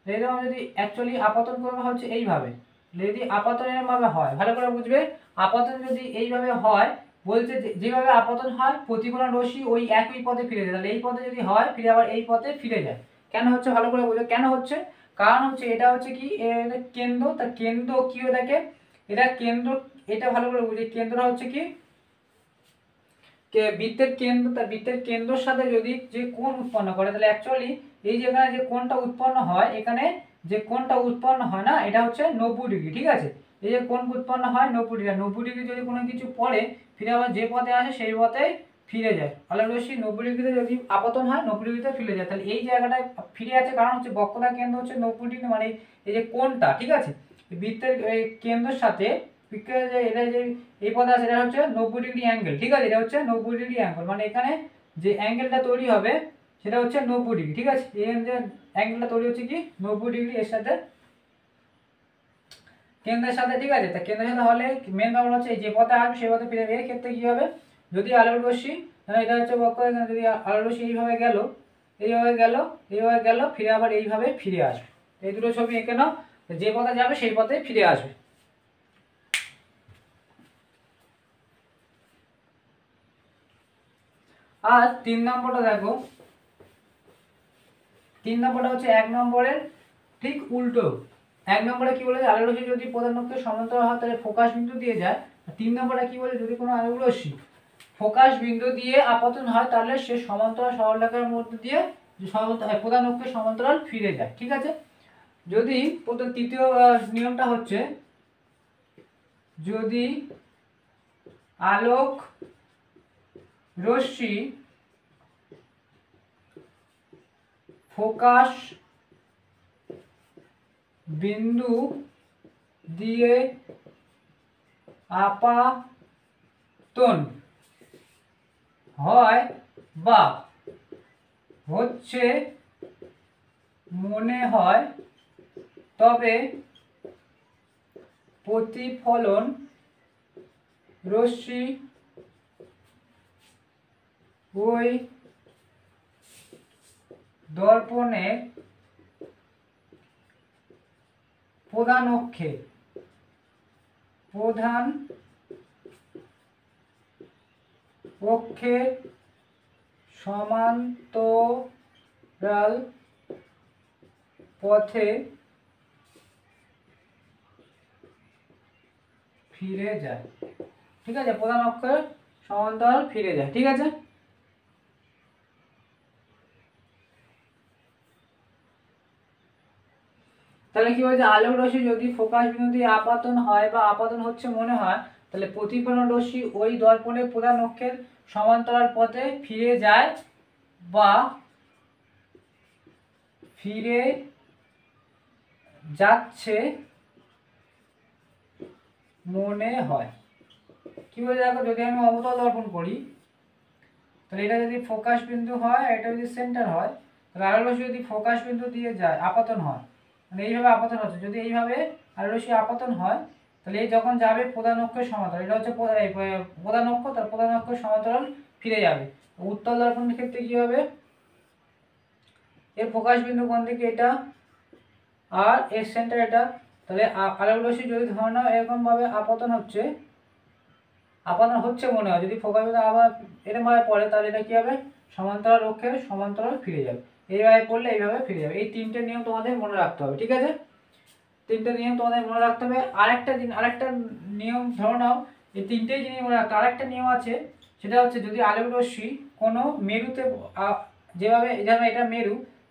এরকম যদি অ্যাকচুয়ালি আপাতন করা হচ্ছে এইভাবে, যদি আপাতন এরকমভাবে হয়, ভালো করে বুঝবে। আপাতন যদি এইভাবে হয়, বলছে যেভাবে আপাতন হয় প্রতিফলন রশ্মি ওই একই পথে ফিরে যায়, তাহলে এই পথে যদি হয় ফিরে আবার এই পথে ফিরে যায়। কেন হচ্ছে ভালো করে বুঝো, কেন হচ্ছে, কারণ হচ্ছে এটা হচ্ছে কি কেন্দ্র, তার কেন্দ্র কি হয়ে থাকে, এটা কেন্দ্র, এটা ভালো করে বুঝি, কেন্দ্রটা হচ্ছে কি বৃত্তের কেন্দ্র, তার বৃত্তের কেন্দ্রের সাথে যদি যে কোণ উৎপন্ন করে, তাহলে অ্যাকচুয়ালি এই যে এখানে যে কোণটা উৎপন্ন হয়, এখানে যে কোণটা উৎপন্ন হয় না, এটা হচ্ছে 90 ডিগ্রি, ঠিক আছে। এই যে কোণ উৎপন্ন হয় 90 ডিগ্রি, 90 ডিগ্রি যদি কোনো কিছু পড়ে ফিরে আবার যে পথে আসে সেই পথেই ফিরে যায়। আলোক রশ্মি 90 ডিগ্রিতে যদি আপতন হয় 90 ডিগ্রিতে ফিরে যায়, তাহলে এই জায়গাটায় ফিরে আছে, কারণ হচ্ছে বক্রতার কেন্দ্র হচ্ছে 90 ডিগ্রি, মানে এই যে কোণটা, ঠিক আছে, বৃত্তের কেন্দ্রের সাথে এটা যে এই পথে আছে, এটা হচ্ছে 90 ডিগ্রি অ্যাঙ্গেল, ঠিক আছে, এটা হচ্ছে 90 ডিগ্রি অ্যাঙ্গেল, মানে এখানে যে অ্যাঙ্গেলটা তৈরি হবে সেটা হচ্ছে 90 ডিগ্রি, ঠিক আছে। এই যে অ্যাঙ্গেলটা তৈরি হচ্ছে কি 90 ডিগ্রি এর সাথে কেন্দ্রের সাথে, ঠিক আছে। তা কেন্দ্রের সাথে হলে মেন প্রবলেম হচ্ছে যে পথে আসবে সেই পথে ফিরে, এর ক্ষেত্রে কি হবে, যদি আলোক রশ্মি, তাহলে এটা হচ্ছে বক্র, এখানে যদি আলোক রশ্মি এইভাবে গেল, এইভাবে গেল, এইভাবে গেল, ফিরে আবার এইভাবে ফিরে আসবে। এই দুটো ছবি এঁকে নাও, যে পথে যাবে সেই পথে ফিরে আসবে। আর 3 নম্বরটা দেখো, 3 নম্বরটা হচ্ছে 1 নম্বরের ঠিক উল্টো। 1 নম্বরে কি বলেছে, আলোক রশ্মি যদি প্রধান অক্ষের সমান্তরাল হয় তাহলে ফোকাস বিন্দু দিয়ে যায়, 3 নম্বরে কি বলে, যদি কোনো আলোক রশ্মি ফোকাস বিন্দু দিয়ে আপতন হয় তাহলে সে সমান্তরাল সরলরেখার মধ্যে দিয়ে প্রধান অক্ষের সমান্তরাল ফিরে যায়। ঠিক আছে, যদি তৃতীয় নিয়মটা হচ্ছে, যদি আলোক রশ্মি ফোকাস বিন্দু দিয়ে আপাতন হয় বা হচ্ছে মনে হয়, তবে প্রতিফলন রশ্মি ওই দর্পণের প্রধান অক্ষের সমান্তরাল পথে ফিরে যায়। ঠিক আছে, প্রধান অক্ষের সমান্তরাল ফিরে যায়। ঠিক আছে, তাহলে কি বলছে, আলোক রশ্মি যদি ফোকাস বিন্দু দিয়ে আপতন হয় বা আপতন হচ্ছে মনে হয়, তাহলে প্রতিফলন রশ্মি ওই দর্পণের প্রধান অক্ষের সমান্তরাল পথে ফিরে যায় বা ফিরে যাচ্ছে মনে হয়। কি বলে, দেখো যদি আমি অবতল দর্পণ করি, তাহলে এটা যদি ফোকাস বিন্দু হয়, এটা যদি সেন্টার হয়, তাহলে আলোক রশ্মি যদি ফোকাস বিন্দু দিয়ে যায় আপতন হয়, মানে এইভাবে আপতন হচ্ছে, যদি এইভাবে আলোক রশ্মি আপতন হয়, তাহলে এই যখন যাবে প্রধান অক্ষের সমান্তরাল, এটা হচ্ছে প্রধান অক্ষ, তার প্রধান অক্ষের সমান্তরাল ফিরে যাবে। উত্তল দর্পণের ক্ষেত্রে কি হবে, এর ফোকাস বিন্দু কোণ দিকে এটা আর এর সেন্টার এটা, তাহলে আলোক রশ্মি যদি ধরে নাও এরকম ভাবে আপতন হচ্ছে মনে হয়, যদি ফোকাস বিন্দু আবার এরকম ভাবে পড়ে, তাহলে এটা কি হবে, সমান্তরাল অক্ষের সমান্তরাল ফিরে যাবে। এইভাবে পড়লে এইভাবে ফিরে যাবে। এই তিনটে নিয়ম তোমাদের মনে রাখতে হবে। ঠিক আছে, তিনটে নিয়ম তোমাদের মনে রাখতে হবে। আরেকটা নিয়ম ধরে নাও, এই তিনটেই জিনিস মনে রাখতে, আরেকটা নিয়ম আছে, সেটা হচ্ছে যদি আলোক রশ্মি কোনো মেরুতে যেভাবে এটা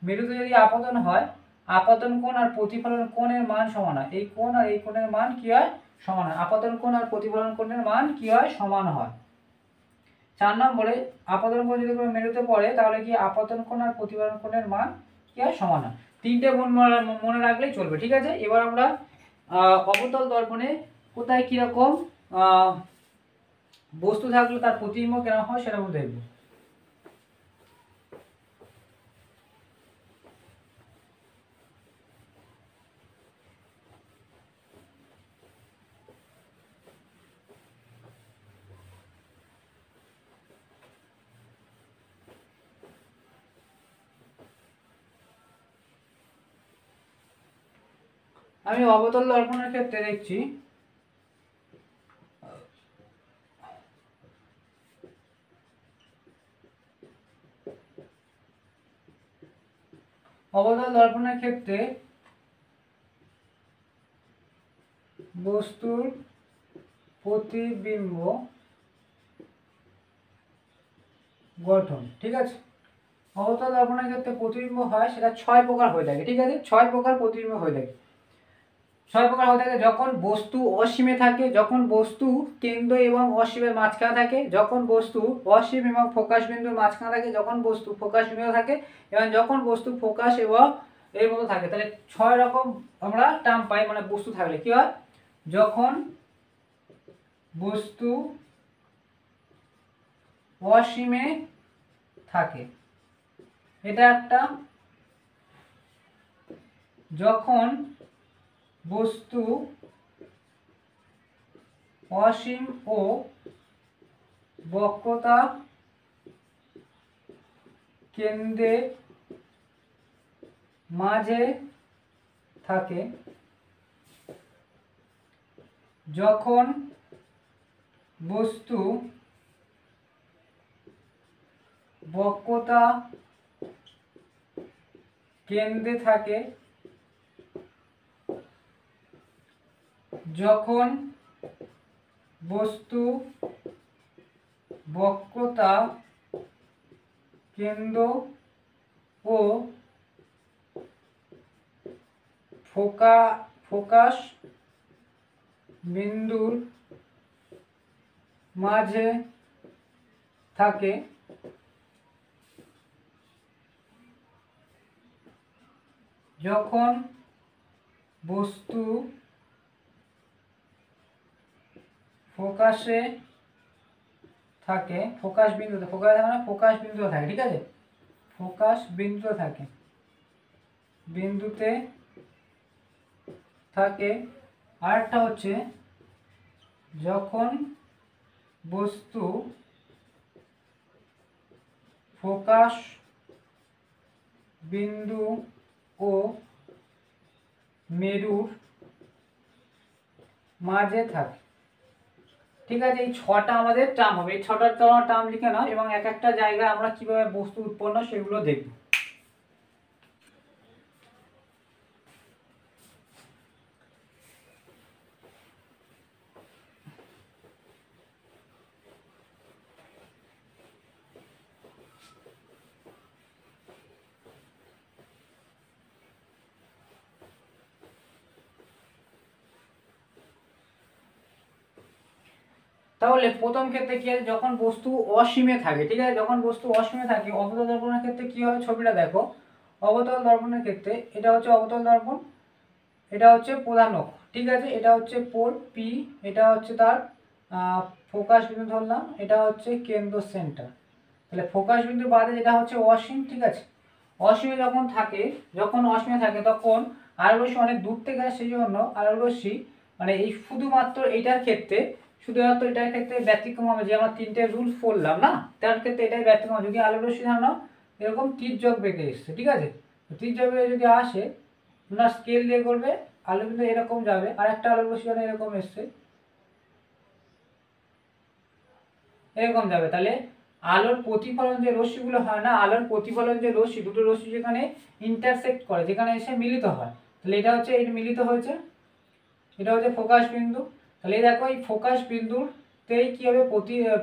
মেরুতে যদি আপতন হয়, আপতন কোণ আর প্রতিফলন কোণের মান সমান হয়, এই কোণ আর এই কোণের মান কি হয়, সমান হয়। আপতন কোণ আর প্রতিফলন কোণের মান কি হয়, সমান হয়। 4 নম্বরে, আপতন কোণ যদি কোনো মেরুতে পড়ে, তাহলে কি আপতন কোণ আর প্রতিফলন কোণের মান কি হয়, সমান হয়। তিনটে মনে রাখলেই চলবে। ঠিক আছে, এবার আমরা অবতল দর্পণে কোথায় কিরকম বস্তু থাকলে তার প্রতিবিম্ব কেন হয় সেটা আমরা দেখব। আমি অবতল দর্পণের ক্ষেত্রে দেখছি, অবতল দর্পণের ক্ষেত্রে বস্তুর প্রতিবিম্ব গঠন। ঠিক আছে, অবতল দর্পণের ক্ষেত্রে প্রতিবিম্ব হয়, সেটা 6 প্রকার হয়ে থাকে। ঠিক আছে, 6 প্রকার প্রতিবিম্ব হয়ে থাকে। 6 প্রকার হয়ে থাকে, যখন বস্তু অসীমে থাকে, যখন বস্তু কেন্দ্র এবং অসীমের মাঝখানে থাকে, যখন বস্তু অসীম এবং ফোকাস বিন্দুর মাঝখানে থাকে, যখন বস্তু ফোকাস বিন্দু থাকে, এবং যখন বস্তু ফোকাস এবং এর মতো থাকে। তাহলে 6 রকম আমরা টার্ম পাই, মানে বস্তু থাকলে কি হয়, যখন বস্তু অসীমে থাকে, এটা একটা। যখন বস্তু অসীম ও বক্রতা কেন্দ্রের মাঝে থাকে, যখন বস্তু বক্রতা কেন্দ্রে থাকে, যখন বস্তু বক্রতা কেন্দ্র ও ফোকাস বিন্দুর মাঝে থাকে যখন বস্তু ফোকাসে থাকে, ফোকাস বিন্দুতে, ফোকাস বিন্দুতে থাকে, ঠিক আছে, ফোকাস বিন্দুতে থাকে, বিন্দুতে থাকে। আরেকটা হচ্ছে যখন বস্তু ফোকাস বিন্দু ও মেরুর মাঝে থাকে। ঠিক আছে, এই ছটা আমাদের টার্ম হবে। এই ছটার টার্ম লিখে নাও এবং এক একটা জায়গায় আমরা কিভাবে বস্তু উৎপন্ন সেগুলো দেখব। তাহলে প্রথম ক্ষেত্রে কি আছে, যখন বস্তু অসীমে থাকে, ঠিক আছে, যখন বস্তু অসীমে থাকে অবতল দর্পণের ক্ষেত্রে কি হবে, ছবিটা দেখো। অবতল দর্পণের ক্ষেত্রে এটা হচ্ছে অবতল দর্পণ, এটা হচ্ছে প্রধান অক্ষ, ঠিক আছে, এটা হচ্ছে পোল পি, এটা হচ্ছে তার ফোকাস বিন্দু ধরলাম, এটা হচ্ছে কেন্দ্র সেন্টার। তাহলে ফোকাস বিন্দু বাদে যেটা হচ্ছে অসীম, ঠিক আছে, অসীমে যখন থাকে, যখন অসীমে থাকে তখন আলোক রশ্মি অনেক দূর থেকে আসে, সেই জন্য আলোক রশ্মি মানে এই শুধুমাত্র এইটার ক্ষেত্রে, শুধুমাত্র এটার ক্ষেত্রে ব্যতিক্রম হবে যে আমরা তিনটে রুলস পড়লাম না, তার ক্ষেত্রে এটাই ব্যতিক্রম হবে। যদি আলোক রশ্মি ধরো এরকম তীর্যক বেঁকে এসছে, ঠিক আছে, তীর্যক বেঁকে যদি আসে না, স্কেল দিয়ে করবে, আলো কিন্তু এরকম যাবে, আর একটা আলোক রশ্মি এরকম এসছে, এরকম যাবে। তাহলে আলোর প্রতিফলন যে রশ্মিগুলো হয় না, আলোর প্রতিফলন যে রশ্মি, দুটো রশ্মি যেখানে ইন্টারসেক্ট করে, যেখানে এসে মিলিত হয়, তাহলে এটা হচ্ছে এটা মিলিত হয়েছে, এটা হচ্ছে ফোকাস বিন্দু। তাহলে এই দেখো এই ফোকাস বিন্দুতেই কি হবে,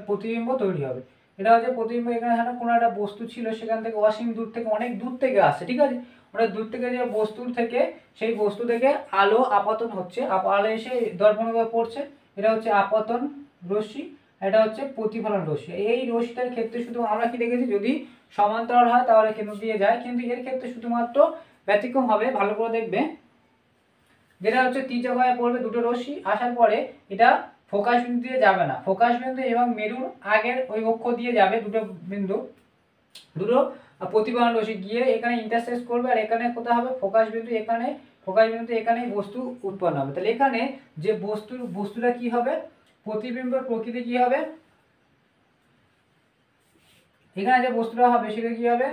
প্রতিবিম্ব তৈরি হবে। এটা হচ্ছে প্রতিবিম্ব। এখানে কোনো একটা বস্তু ছিল, সেখান থেকে অসীম দূর থেকে, অনেক দূর থেকে আসছে, ঠিক আছে, অনেক দূর থেকে যে বস্তুর থেকে, সেই বস্তু থেকে আলো আপতন হচ্ছে, আলো এসে দর্পণের উপর পড়ছে, এটা হচ্ছে আপতন রশ্মি, এটা হচ্ছে প্রতিফলন রশ্মি। এই রশ্মিটার ক্ষেত্রে শুধু আমরা কি দেখেছি, যদি সমান্তরাল হয় তাহলে কেন্দ্র দিয়ে যায়, কিন্তু এর ক্ষেত্রে শুধুমাত্র ব্যতিক্রম হবে, ভালো করে দেখবে, যেটা হচ্ছে তীর্যক হয়ে পড়বে দুটো রশ্মি আসার পরে এটা ফোকাস বিন্দু দিয়ে যাবে না, ফোকাস বিন্দু এবং মেরুর আগের ওই অক্ষ দিয়ে যাবে, দুটো বিন্দু, দুটো প্রতিফলন রশ্মি গিয়ে এখানে ইন্টারসেক্ট করবে, আর এখানে কোথায় হবে, ফোকাস বিন্দু এখানে, ফোকাস বিন্দু এখানেই বস্তু উৎপন্ন হবে। তাহলে এখানে যে বস্তুটা কি হবে, প্রতিবিম্বের প্রকৃতি কি হবে, এখানে যে বস্তুটা হবে সেটা কি হবে,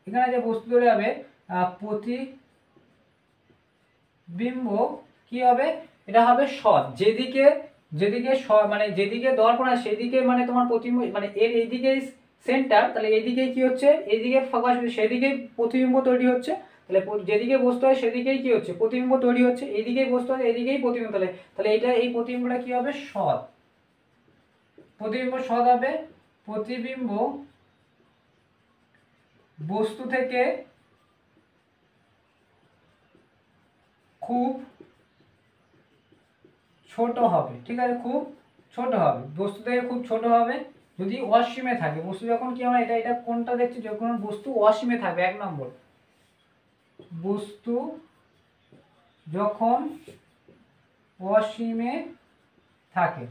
এখানে যে বস্তু তৈরি হবে প্রতিবিম্ব কি হবে, এটা হবে সৎ, যেদিকে যেদিকে মানে যেদিকে দর্পণ আছে সেদিকে, মানে তোমার প্রতিবিম্ব মানে এর এইদিকে সেন্টার, তাহলে এইদিকে কি হচ্ছে, এইদিকে ফোকাস, সেদিকে প্রতিবিম্ব তৈরি হচ্ছে। তাহলে যেদিকে বস্তু হয় সেদিকেই কি হচ্ছে, প্রতিবিম্ব তৈরি হচ্ছে, এইদিকেই বস্তু হয় এইদিকেই প্রতিবিম্ব, তাহলে তাহলে এটা এই প্রতিবিম্বটা কি হবে, সৎ, প্রতিবিম্ব সৎ হবে। প্রতিবিম্ব বস্তু থেকে খুব ছোট হবে, ঠিক আছে, খুব ছোট হবে, বস্তু থেকে খুব ছোট হবে যদি অসীমে থাকে। বস্তু যখন কি আমরা এটা কোনটা দেখছি, যখন বস্তু অসীমে থাকবে, এক নম্বর, বস্তু যখন অসীমে থাকে,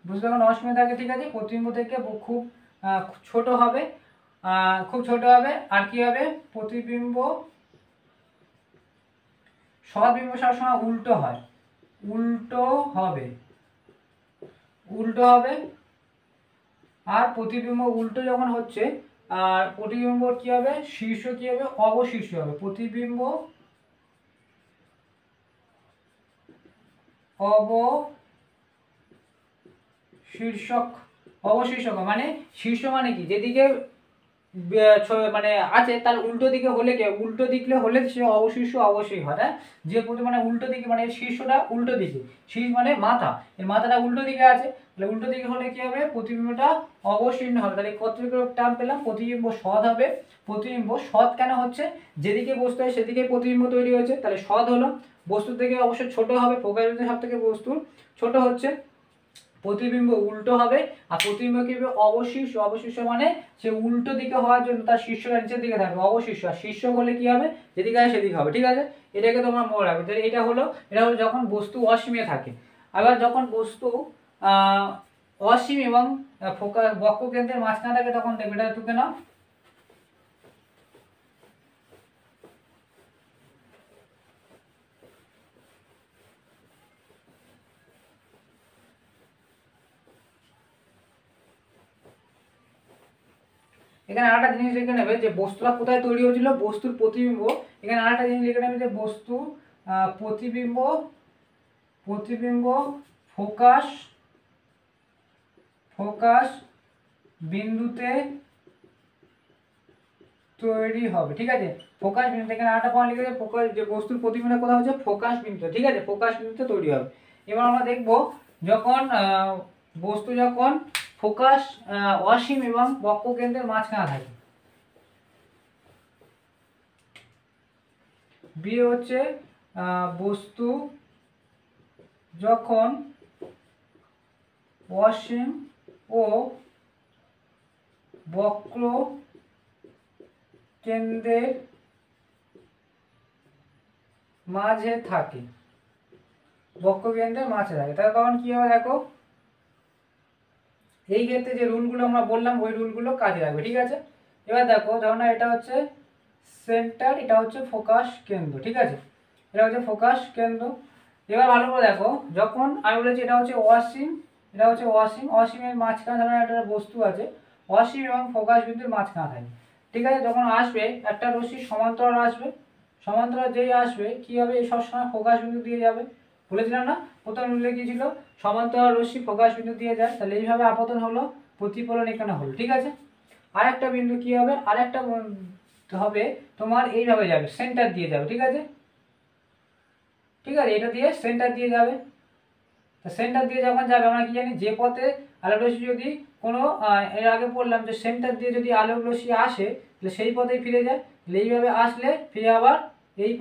বস্তু যখন অসীমে থাকে, ঠিক আছে, প্রতিবিম্ব থেকে খুব ছোট হবে, খুব ছোট হবে। আর কি হবে, প্রতিবিম্ব, সৎবিম্ব সবসময় উল্টো হয়, উল্টো হবে, উল্টো হবে। আর প্রতিবিম্ব উল্টো যখন হচ্ছে, আর প্রতিবিম্ব কি হবে, শীর্ষ কি হবে, অবশীর্ষ হবে, প্রতিবিম্ব অবশীর্ষক, অবশীর্ষক মানে শীর্ষ মানে কি, যেদিকে মানে আছে, তার উল্টো দিকে হলে কি, উল্টো দিকে হলে সে অবশিষ্ট অবশ্যই হয়। হ্যাঁ, যে মানে উল্টো দিকে মানে শীর্ষটা উল্টো দিকে, শীর্ষ মানে মাথা, এর মাথাটা উল্টো দিকে আছে, তাহলে উল্টো দিকে হলে কি হবে, প্রতিবিম্বটা অবতীর্ণ হবে। তাহলে কত টার্ম পেলাম, প্রতিবিম্ব সৎ হবে। প্রতিবিম্ব সৎ কেন হচ্ছে, যেদিকে বস্তু হয় সেদিকে প্রতিবিম্ব তৈরি হয়েছে, তাহলে সৎ হলো। বস্তু থেকে অবশ্যই ছোট হবে, ফোকাস সব থেকে বস্তু ছোট হচ্ছে। প্রতিবিম্ব উল্টো হবে, আর প্রতিবিম্ব কি হবে, অবশিষ্ট। অবশিষ্ট মানে সে উল্টো দিকে হওয়ার জন্য তার শীর্ষটা নিচের দিকে থাকবে, অবশিষ্ট। আর শীর্ষ হলে কি হবে, যেদিকে হয় সেদিকে হবে। ঠিক আছে, এটাকে তোমরা মনে রাখবে। তাহলে এটা হলো যখন বস্তু অসীমে থাকে। আবার যখন বস্তু অসীম এবং বক্রকেন্দ্রের মাঝখানে থাকে তখন দেখবে, এটা টুকে নাও। এখানে আরেকটা জিনিস লিখে নেবে যে বস্তুটা কোথায় তৈরি হয়েছিল, বস্তুর প্রতিবিম্ব। এখানে আরেকটা জিনিস লিখে নেবে যে বস্তু প্রতিবিম্ব প্রতিবিম্ব ফোকাস ফোকাস বিন্দুতে তৈরি হবে। ঠিক আছে, ফোকাস বিন্দু, এখানে আরেকটা পয়েন্ট লিখে দেবে, ফোকাস, যে বস্তুর প্রতিবিম্ব কোথায় হচ্ছে, ফোকাস বিন্দু। ঠিক আছে, ফোকাস বিন্দুতে তৈরি হবে। এবার আমরা দেখব যখন বস্তু যখন ফোকাস অসীম এবং বক্রকেন্দ্রের মাঝখানে থাকে। বি হচ্ছে বস্তু যখন অসীম ও বক্র কেন্দ্রের মাঝে থাকে, বক্রকেন্দ্রের মাঝে থাকে, তাহলে তখন কি হবে দেখো, এই ক্ষেত্রে যে রুলগুলো আমরা বললাম ওই রুলগুলো কাজে লাগবে। ঠিক আছে, এবার দেখো, ধরো এটা হচ্ছে সেন্টার, এটা হচ্ছে ফোকাস কেন্দ্র। ঠিক আছে, এটা হচ্ছে ফোকাস কেন্দ্র। এবার ভালো করে দেখো, যখন আমি বলেছি এটা হচ্ছে অসীম, এটা হচ্ছে অসীম, অসীমের মাঝখানে ধরো একটা বস্তু আছে, অসীম এবং ফোকাস বিন্দুর মাঝখানে থাকে। ঠিক আছে, যখন আসবে একটা রশ্মি সমান্তরাল আসবে, সমান্তরাল যেই আসবে কি হবে, এই সবসময় ফোকাস বিন্দু দিয়ে যাবে। বলেছিলাম না, প্রথম রুলে কি ছিল, সমান্তরাল রশ্মি ফোকাস বিন্দু দিয়ে যায়, তাহলে এইভাবে আপতন হলো, প্রতিফলন এখানে হলো। ঠিক আছে, আরেকটা বিন্দু কি হবে, আরেকটা হবে তোমার এইভাবে যাবে, সেন্টার দিয়ে যাবে। ঠিক আছে, ঠিক আছে, এটা দিয়ে সেন্টার দিয়ে যাবে। সেন্টার দিয়ে যখন যাবে, আমরা কি জানি, যে পথে আলোক রশ্মি যদি কোনো এর আগে বললাম যে সেন্টার দিয়ে যদি আলোক রশ্মি আসে তাহলে সেই পথেই ফিরে যায়। তাহলে এইভাবে আসলে ফিরে আবার এই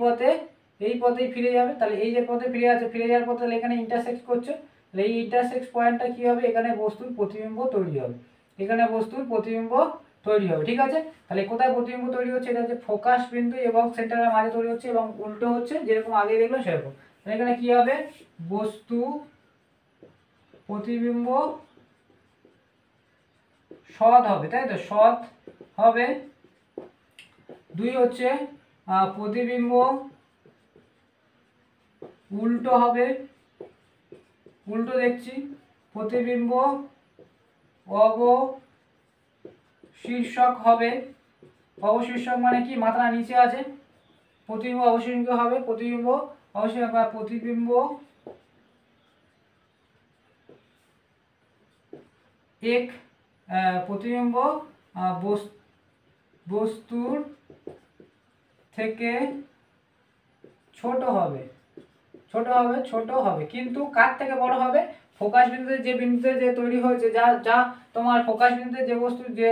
পথেই ফিরে যাবে। তাহলে এই যে পথে ফিরে আছে, ফিরে যাওয়ার পথে এখানে ইন্টারসেক্ট করছে, তাহলে এই ইন্টারসেক্ট পয়েন্টটা কি হবে, এখানে বস্তুর প্রতিবিম্ব তৈরি হবে, এখানে বস্তুর প্রতিবিম্ব তৈরি হবে। ঠিক আছে, তাহলে কোথায় প্রতিবিম্ব তৈরি হচ্ছে, এটা হচ্ছে ফোকাস বিন্দু এবং সেন্টারের মাঝে তৈরি হচ্ছে, এবং উল্টো হচ্ছে যেরকম আগে দেখলো সেরকম। এখানে কি হবে, বস্তু প্রতিবিম্ব সৎ হবে, তাই তো, সৎ হবে। দুই হচ্ছে প্রতিবিম্ব উল্টো হবে, উল্টো দেখছি, প্রতিবিম্ব অবশীর্ষক হবে। অবশীর্ষক মানে কি, মাথা নিচে আছে, প্রতিবিম্ব অবশীর্ষক হবে, প্রতিবিম্ব অবশীর্ষক বা প্রতিবিম্ব এক প্রতিবিম্ব বস্তুর থেকে ছোট হবে, ছোট হবে, কিন্তু কার থেকে বড় হবে, ফোকাস বিন্দুতে, যে বিন্দুতে যে তৈরি হয়েছে, যা যা তোমার ফোকাস বিন্দুতে যে বস্তু যে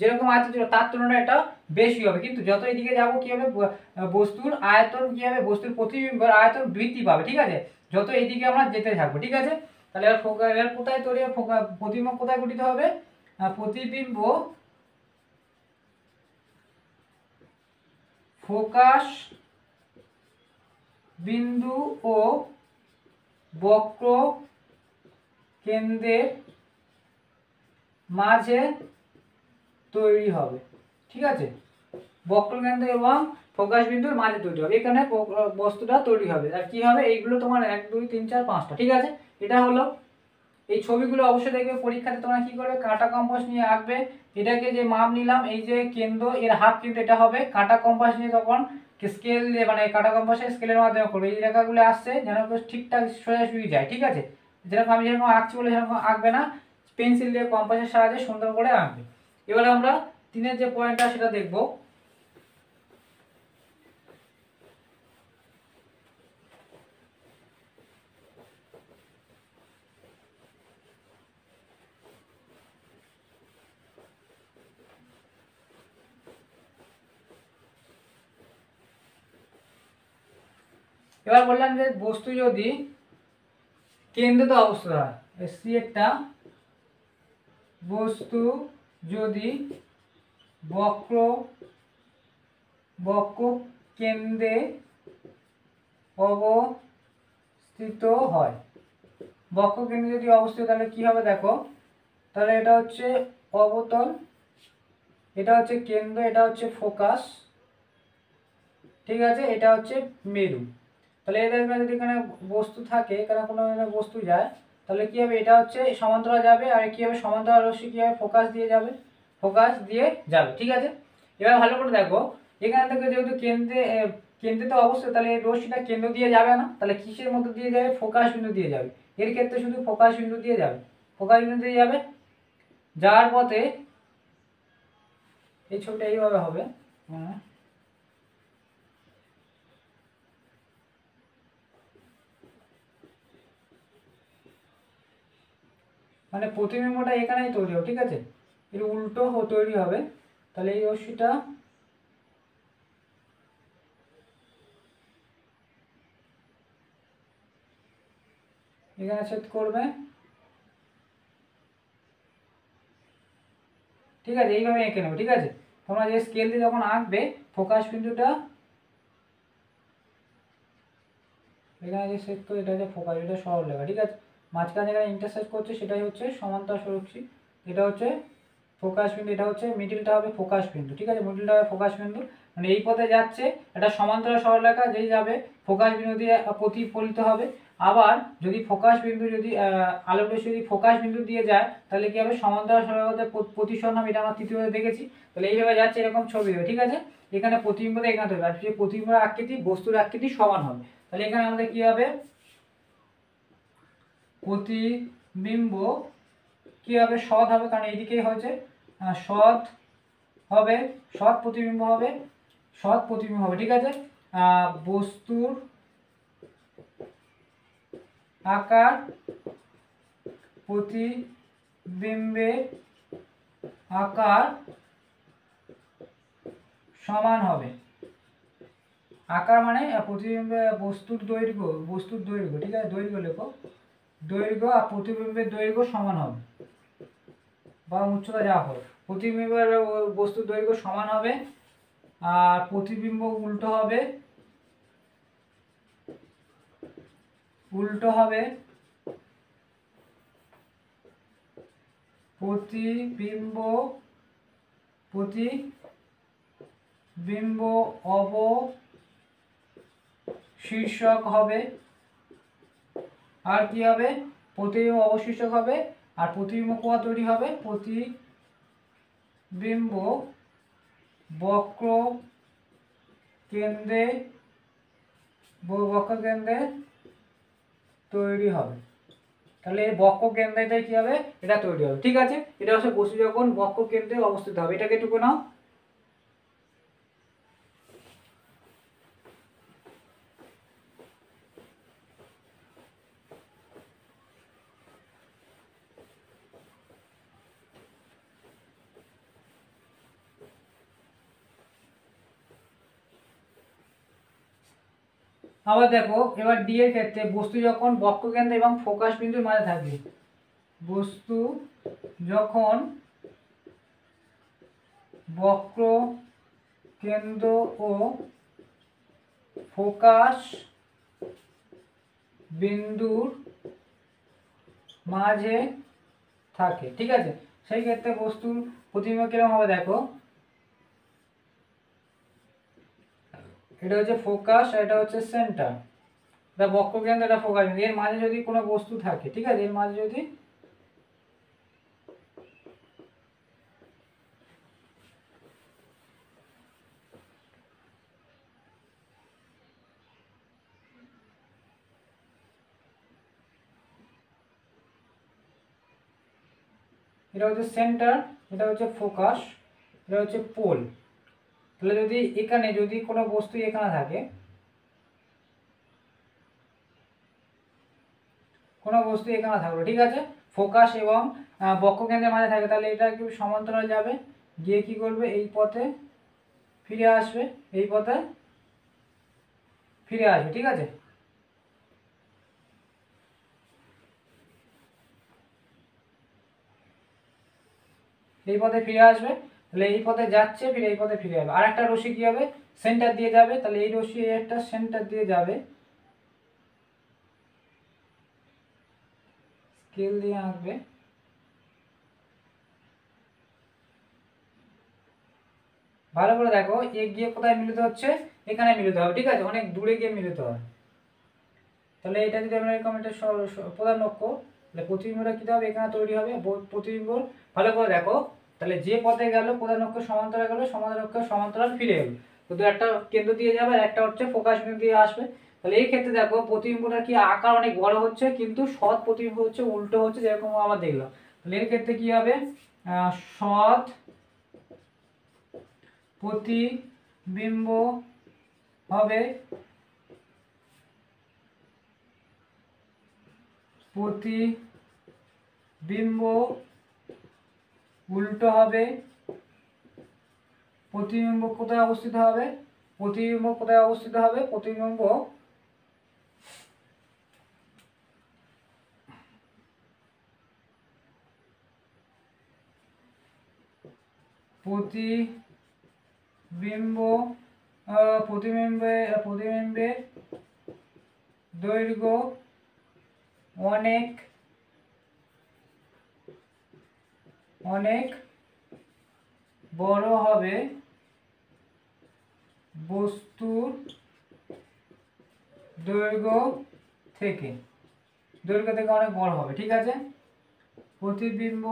যেরকম আয়তন ছিল তার তুলনায় এটা বেশি হবে। কিন্তু যত এদিকে যাবো কি হবে, বস্তুর আয়তন কি হবে, বস্তুর প্রতিবিম্বের আয়তন বৃদ্ধি পাবে। ঠিক আছে, যত এইদিকে আমরা যেতে থাকবো। ঠিক আছে, তাহলে এবার কোথায় তৈরি হবে, প্রতিবিম্ব কোথায় গঠিত হবে, প্রতিবিম্ব ফোকাস বিন্দু ও বক্র কেন্দ্রের মাঝে তৈরি হবে। ঠিক আছে, বক্রকেন্দ্র এবং ফোকাস বিন্দুর মাঝে তৈরি হবে, এখানে বস্তুটা তৈরি হবে। আর কি হবে, এইগুলো তোমার 1 2 3 4 5টা। ঠিক আছে, এটা হলো, এই ছবিগুলো অবশ্যই দেখবে পরীক্ষাতে, তোমরা কি করবে, কাঁটা কম্পাস নিয়ে আঁকবে। এটাকে যে মাপ নিলাম, এই যে কেন্দ্র, এর হাফ কিন্তু এটা হবে, কাঁটা কম্পাস নিয়ে তখন স্কেল দিয়ে, মানে কাঁটা কম্পাসের স্কেলের মাধ্যমে করবে, এই রেখাগুলো আসছে যেন ঠিকঠাক সোজাসুজি যায়। ঠিক আছে, আমি যেরকম আঁকছি বলে সেরকম আঁকবে না, পেন্সিল দিয়ে কম্পাসের সাহায্যে সুন্দর করে আঁকবে। এবারে আমরা 3-এর যে পয়েন্টটা সেটা দেখব। এবার বললাম যে বস্তু যদি কেন্দ্রিত অবস্থা হয়, সি একটা বস্তু যদি বক্র কেন্দ্রে অবস্থিত হয়, বক্র কেন্দ্রে যদি অবস্থিত, তাহলে কি হবে দেখো, তাহলে এটা হচ্ছে অবতল, এটা হচ্ছে কেন্দ্র, এটা হচ্ছে ফোকাস, ঠিক আছে, এটা হচ্ছে মেরু। তাহলে এদের যদি এখানে বস্তু থাকে, এখানে কোনো বস্তু যায়, তাহলে কি হবে, এটা হচ্ছে সমান্তরাল যাবে, আর কি হবে, সমান্তরাল রশ্মি কি হবে, ফোকাস দিয়ে যাবে, ঠিক আছে। এবার ভালো করে দেখো, এখান থেকে যেহেতু কেন্দ্রিত অবস্থা, তাহলে এই রশ্মিটা কেন্দ্র দিয়ে যাবে না, তাহলে কিসের মধ্যে দিয়ে যাবে, ফোকাস বিন্দু দিয়ে যাবে। এর ক্ষেত্রে শুধু ফোকাস বিন্দু দিয়ে যাবে, যার পথে এই ছবিটা এইভাবে হবে, মানে প্রতিবিম্বটা এখানেই তৈরি হবে, ঠিক আছে, এর উল্টো তৈরি হবে। তাহলে এই রশ্মিটা এখানে ছেদ করবে, ঠিক আছে, এইভাবে এঁকে নেবো, ঠিক আছে। তোমরা যে স্কেল দিয়ে যখন আঁকবে, ফোকাস বিন্দুটা এখানে যে সেট করে, এটা হচ্ছে ফোকাস, এটা সরল রেখা, ঠিক আছে। মাঝখানে যেখানে ইন্টারসেক্ট করছে সেটাই হচ্ছে সমান্তরাল রশ্মি, এটা হচ্ছে ফোকাস বিন্দু, এটা হচ্ছে মিডিলটা হবে ফোকাস বিন্দু, ঠিক আছে, মিডিলটা হবে ফোকাস বিন্দু। মানে এই পথে যাচ্ছে, এটা সমান্তরাল সরলরেখা, যেই যাবে ফোকাস বিন্দু দিয়ে প্রতিফলিত হবে। আবার যদি ফোকাস বিন্দু যদি আলোক রশ্মি যদি ফোকাস বিন্দু দিয়ে যায়, তাহলে কি হবে, সমান্তরাল সরলরেখাতে প্রতিসরণ হবে, এটা আমরা তৃতীয়তে দেখেছি। তাহলে এইভাবে যাচ্ছে, এরকম ছবি হবে, ঠিক আছে। এখানে প্রতিবিম্বটা এখানে হবে, আর সেই প্রতিবিম্বের আকৃতি বস্তুর আকৃতি সমান হবে। তাহলে এখানে আমাদের কি হবে, প্রতিবিম্ব কি হবে, সৎ হবে, কারণ এইদিকেই হয়েছে, সৎ হবে, সৎ প্রতিবিম্ব হবে, ঠিক আছে। বস্তুর আকার প্রতিবিম্বের আকার সমান হবে। আকার মানে প্রতিবিম্বে বস্তুর দৈর্ঘ্য, ঠিক আছে, দৈর্ঘ্য লেখো, দৈর্ঘ্য আর প্রতিবিম্বের দৈর্ঘ্য সমান হবে, বা উচ্চতা যা হবে, প্রতিবিম্বের বস্তুর দৈর্ঘ্য সমান হবে, আর প্রতিবিম্ব উল্টো হবে, প্রতিবিম্ব অবশীর্ষক হবে, আর কি হবে, প্রতিবিম্ব অবশীর্ষক হবে, আর প্রতিবিম্ব কোয়া তৈরি হবে, প্রতিবিম্ব বক্র কেন্দ্রে তৈরি হবে। তাহলে এই বক্র কেন্দ্রটাই কি হবে, এটা তৈরি হবে, ঠিক আছে। এটা হচ্ছে বস্তু যখন বক্র কেন্দ্রে অবস্থিত হবে, এটাকে টুকু নাও। আবার দেখো, এবার ডি এর ক্ষেত্রে বস্তু যখন বক্রকেন্দ্র এবং ফোকাস বিন্দুর মাঝে থাকবে, বস্তু যখন বক্র কেন্দ্র ও ফোকাস বিন্দুর মাঝে থাকে, ঠিক আছে, সেই ক্ষেত্রে বস্তুর প্রতিবিম্ব কিরকম হবে দেখো, এটা হচ্ছে ফোকাস, এটা হচ্ছে সেন্টার, এটা বক্রকেন্দ্র, এটা ফোকাস, এর মাঝে যদি কোনো বস্তু থাকে, ঠিক আছে, এর মাঝে যদি এটা হচ্ছে সেন্টার, এটা হচ্ছে ফোকাস, এটা হচ্ছে পোল। তাহলে যদি এখানে যদি কোনো বস্তু এখানে থাকে, কোনো বস্তু এখানে থাকলো, ঠিক আছে, ফোকাস এবং বক্ষকেন্দ্রের মাঝে থাকে, তাহলে এটা কি সমান্তরাল যাবে, গিয়ে কি করবে, এই পথে ফিরে আসবে, এই পথে ফিরে আসবে, ঠিক আছে। এই পথে ফিরে আসবে, তাহলে এই পথে যাচ্ছে, ফিরে এই পথে ফিরে যাবে। আর একটা রশ্মি কি হবে, সেন্টার দিয়ে যাবে, তাহলে এই রশ্মি একটা সেন্টার দিয়ে যাবে, স্কেল দিয়ে আঁকবে, ভালো করে দেখো, এ গিয়ে কোথায় মিলিত হচ্ছে, এখানে মিলিত হবে, ঠিক আছে, অনেক দূরে গিয়ে মিলিত হয়। তাহলে এটা যদি আমরা এরকম একটা প্রধান লক্ষ্য, তাহলে প্রতিবিম্বটা কী হবে, এখানে তৈরি হবে প্রতিবিম্ব। ভালো করে দেখো, তাহলে যে পথে গেল প্রধান অক্ষ সমান্তরাল গেল, সমান্তরাল অক্ষ সমান্তরাল ফিরে গেল, তো একটা কেন্দ্র দিয়ে যাবে আর একটা হচ্ছে ফোকাস বিন্দু দিয়ে আসবে। তাহলে এই ক্ষেত্রে দেখো প্রতিবিম্বটা কি আকার অনেক বড় হচ্ছে, কিন্তু সৎ প্রতিবিম্ব হচ্ছে উল্টো হচ্ছে, যেরকম আমরা দেখলাম। তাহলে এর ক্ষেত্রে কি হবে, সৎ প্রতিবিম্ব হবে, প্রতিবিম্ব উল্টো হবে। প্রতিবিম্ব কোথায় অবস্থিত হবে, প্রতিবিম্ব কোথায় অবস্থিত হবে, প্রতিবিম্ব প্রতিবিম্ব প্রতিবিম্বের দৈর্ঘ্য অনেক বড় হবে বস্তুর দৈর্ঘ্য থেকে অনেক বড় হবে, ঠিক আছে। প্রতিবিম্ব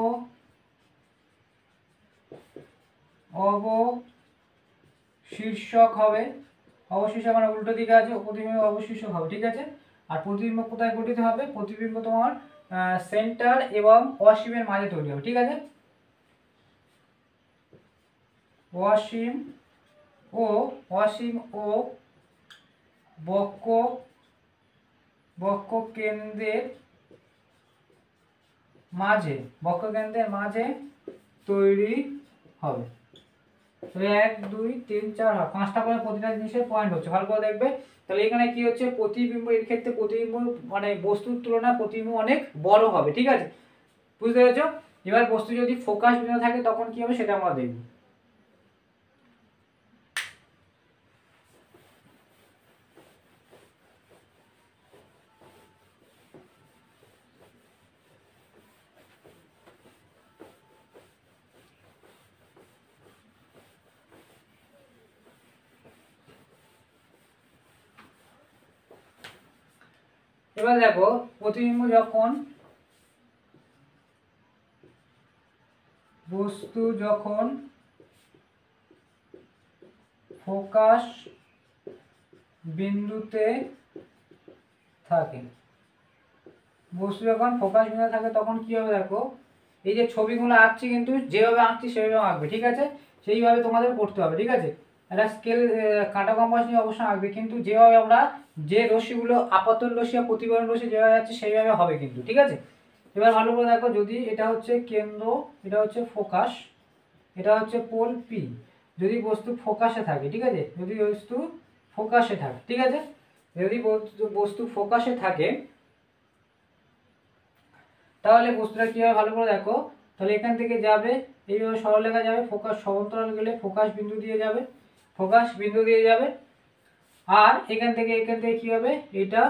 অবশীর্ষক হবে, অবশীর্ষক মানে উল্টো দিকে আছে, প্রতিবিম্ব অবশীর্ষক হবে, ঠিক আছে। আর প্রতিবিম্ব কোথায় গঠিত হবে, প্রতিবিম্ব তোমার সেন্টার এবং অসীমের মাঝে তৈরি হবে, ঠিক আছে। অসীম ও বক্ষকেন্দ্রের মাঝে তৈরি হবে। 1 2 3 4 5টা করে প্রতিটা জিনিসের পয়েন্ট হচ্ছে, ভালো করে দেখবে। তাহলে এখানে কি হচ্ছে, প্রতিবিম্ব, এর ক্ষেত্রে প্রতিবিম্ব মানে বস্তুর তুলনায় প্রতিবিম্ব অনেক বড় হবে, ঠিক আছে, বুঝতে পেরেছো। এবার বস্তু যদি ফোকাস বিন্দু থাকে তখন কি হবে সেটা আমরা দেখব। এবার দেখো, প্রতিবিম্ব বস্তু যখন ফোকাস বিন্দুতে থাকে, তখন কি হবে দেখো, এই যে ছবিগুলো আঁকছি কিন্তু যেভাবে আঁকছি সেভাবে আঁকবে, ঠিক আছে, সেইভাবে তোমাদের করতে হবে, ঠিক আছে। একটা স্কেল কাঁটা কম্পাস নিয়ে অবশ্যই আঁকবে, কিন্তু যেভাবে আমরা যে রশ্মিগুলো আপাতন রশ্মি আর প্রতিফলন রশ্মি যেভাবে যাচ্ছে সেইভাবে হবে কিন্তু, ঠিক আছে। এবার ভালো করে দেখো, যদি এটা হচ্ছে কেন্দ্র, এটা হচ্ছে ফোকাস, এটা হচ্ছে পোল পি, যদি বস্তু ফোকাসে থাকে, ঠিক আছে, যদি বস্তু ফোকাসে থাকে, ঠিক আছে, যদি বস্তু ফোকাসে থাকে তাহলে বস্তুটা কি হবে, ভালো করে দেখো, তাহলে এখান থেকে যাবে এইভাবে সরলরেখা যাবে, ফোকাস সমান্তরাল গেলে ফোকাস বিন্দু দিয়ে যাবে, আর এখান থেকে কি হবে, এটা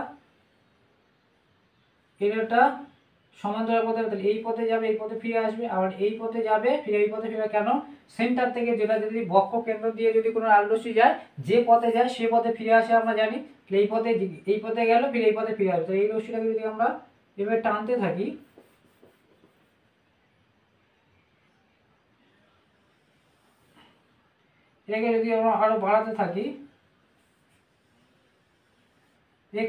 সমান্তরাল পথে, তাহলে এই পথে যাবে, এই পথে ফিরে আসবে, আবার এই পথে যাবে, ফিরে এই পথে ফিরে, কেন, সেন্টার থেকে যেটা যদি বক্ষ কেন্দ্র দিয়ে যদি কোনো আলোরশ্মি যায়, যে পথে যায় সে পথে ফিরে আসে আমরা জানি, এই পথে গেল, ফিরে এই পথে ফিরে আসবে। তো এই রশ্মিটাকে যদি আমরা এভাবে টানতে থাকি, এটাকে যদি আমরা আরো বাড়াতে থাকি,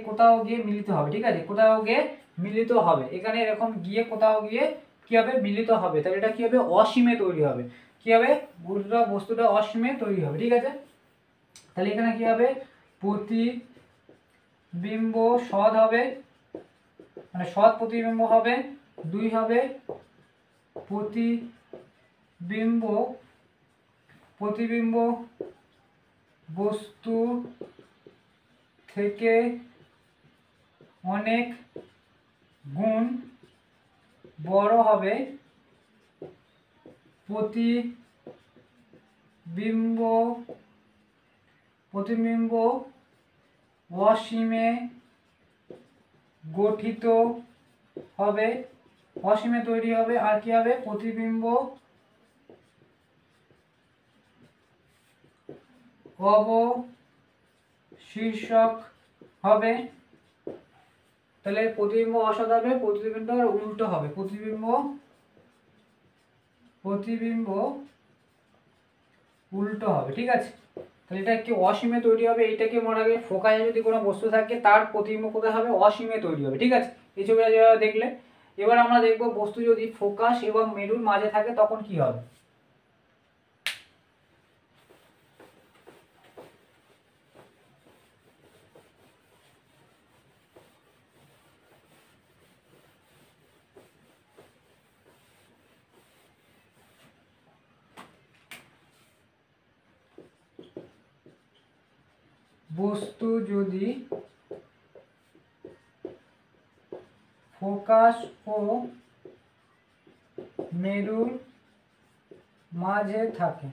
কোথাও গিয়ে মিলিত হবে, ঠিক আছে, কোথাও গিয়ে মিলিত হবে, এখানে এরকম গিয়ে কোথাও গিয়ে কি হবে, মিলিত হবে, তাহলে এটা কি হবে, অসীমে তৈরি হবে। কি হবে, বস্তুটা অসীমে তৈরি হবে। ঠিক আছে, তাহলে এখানে কি হবে, প্রতিবিম্ব সৎ হবে, মানে সৎ প্রতিবিম্ব হবে। 2 হবে প্রতিবিম্ব বস্তু থেকে অনেক গুণ বড় হবে। প্রতিবিম্ব অসীমে গঠিত হবে, অসীমে তৈরি হবে। আর কি হবে, প্রতিবিম্ব অবশীর্ষক হবে। তাহলে প্রতিবিম্ব অসৎ হবে, প্রতিবিম্ব উল্টো হবে, প্রতিবিম্ব উল্টো হবে। ঠিক আছে, তাহলে এটা কি অসীমে তৈরি হবে, এইটাকে মনে রাখবে ফোকাসে যদি কোনো বস্তু থাকে তার প্রতিবিম্ব কোথায় হবে, অসীমে তৈরি হবে। ঠিক আছে, এই ছবিটা যেভাবে দেখলে। এবার আমরা দেখব বস্তু যদি ফোকাস এবং মেরুর মাঝে থাকে তখন কি হবে। বস্তু যদি ফোকাস ও মেরুর মাঝে থাকে,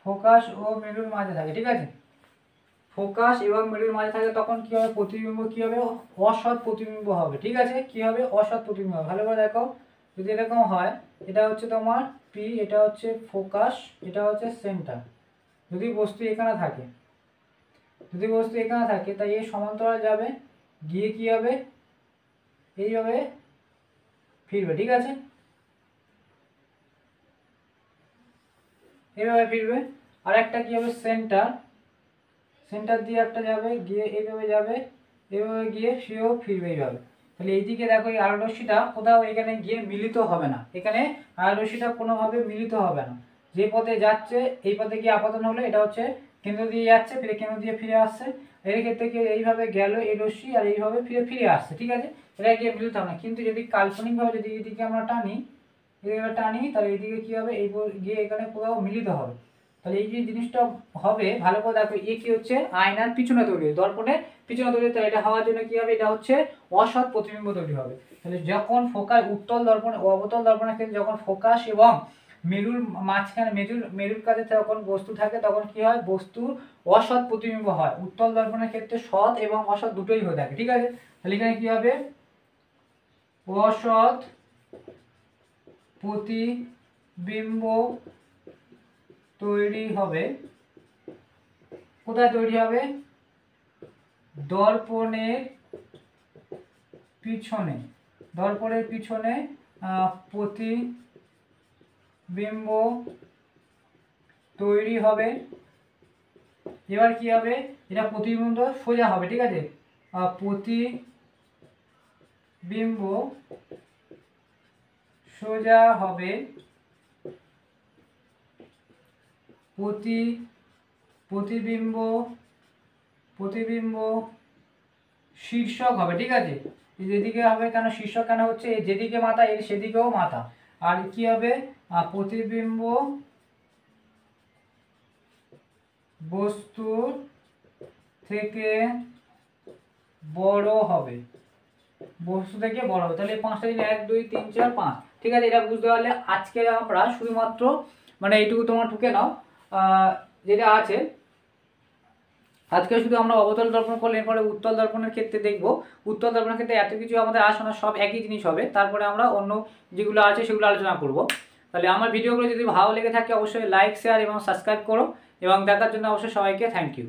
ফোকাস ও মেরুর মাঝে থাকে। ঠিক আছে, ফোকাস এবং মেরুর মাঝে থাকে তখন কি হবে, প্রতিবিম্ব কি হবে, অসৎ প্রতিবিম্ব হবে। ঠিক আছে, কি হবে, অসৎ প্রতিবিম্ব হবে। ভালো করে দেখো, যদি এরকম হয়, এটা হচ্ছে তোমার পি, এটা হচ্ছে ফোকাস, এটা হচ্ছে সেন্টার। যদি বস্তু এখানে থাকে, তাই এই সমান্তরাল যাবে, গিয়ে কি হবে, এইভাবে ফিরবে। ঠিক আছে, এইভাবে ফিরবে। আর একটা কি হবে, সেন্টার দিয়ে একটা যাবে, গিয়ে এইভাবে যাবে, এইভাবে গিয়ে সেও ফিরবে এইভাবে। তাহলে এইদিকে দেখো, এই আলোরশ্মিটা কোথাও এখানে গিয়ে মিলিত হবে না, এখানে আলোরশ্মিটা কোনোভাবে মিলিত হবে না। যে পথে যাচ্ছে এই পথে গিয়ে আপতন হলো, এটা হচ্ছে কেন্দ্র দিয়ে যাচ্ছে, ফিরে কেন্দ্র দিয়ে ফিরে আসছে। এর ক্ষেত্রে কি এইভাবে গেল এই রশ্মি, আর এইভাবে ফিরে আসছে। ঠিক আছে, এটা গিয়ে মিলিত হবে না। কিন্তু যদি কাল্পনিকভাবে যদি এইদিকে আমরা টানি, তাহলে এইদিকে কি হবে, এই গিয়ে এখানে কোথাও মিলিত হবে। তাহলে এই যে জিনিসটা হবে, ভালো করে দেখো, এ কি হচ্ছে, আয়নার পিছনে তৈরি, দর্পণের পিছনে তৈরি। তাহলে এটা হওয়ার জন্য কি হবে, এটা হচ্ছে অসৎ প্রতিবিম্ব তৈরি হবে। তাহলে যখন ফোকাস উত্তল দর্পণ অবতল দর্পণের ক্ষেত্রে যখন ফোকাস এবং মেরুর মাঝখানে মেরুর কাছে যখন বস্তু থাকে তখন কি হয়, বস্তুর অসৎ প্রতিবিম্ব হয়। উত্তল দর্পণের ক্ষেত্রে সৎ এবং অসৎ দুটোই হয়ে থাকে। ঠিক আছে, তাহলে এখানে কি হবে, অসৎ প্রতিবিম্ব তৈরি হবে। কোথায় তৈরি হবে, দর্পণের পিছনে প্রতিবিম্ব তৈরি হবে। এবার কি হবে, এটা প্রতিবিম্ব সোজা হবে। ঠিক আছে, প্রতিবিম্ব সোজা হবে, প্রতিবিম্ব শীর্ষক হবে। ঠিক আছে, যেদিকে হবে, কেন শীর্ষক কেন হচ্ছে, যেদিকে মাথা এর সেদিকেও মাথা। আর কি হবে, প্রতিবিম্ব বস্তুর থেকে বড় হবে, তাহলে 5টা জিনিস 1 2 3 4 5। ঠিক আছে, এটা বুঝতে পারলে আজকে আমরা শুধুমাত্র মানে এইটুকু তোমার ঠুকে নাও, যেটা আছে আজকে শুধু আমরা অবতল দর্পণ করলে, এরপরে উত্তল দর্পণের ক্ষেত্রে দেখব। উত্তল দর্পণের ক্ষেত্রে এত কিছু আমাদের আসে না, সব একই জিনিস হবে। তারপরে আমরা অন্য যেগুলো আছে সেগুলো আলোচনা করব। তাহলে আমার ভিডিওগুলো যদি ভালো লেগে থাকে অবশ্যই লাইক, শেয়ার এবং সাবস্ক্রাইব করো, এবং দেখার জন্য অবশ্যই সবাইকে থ্যাংক ইউ।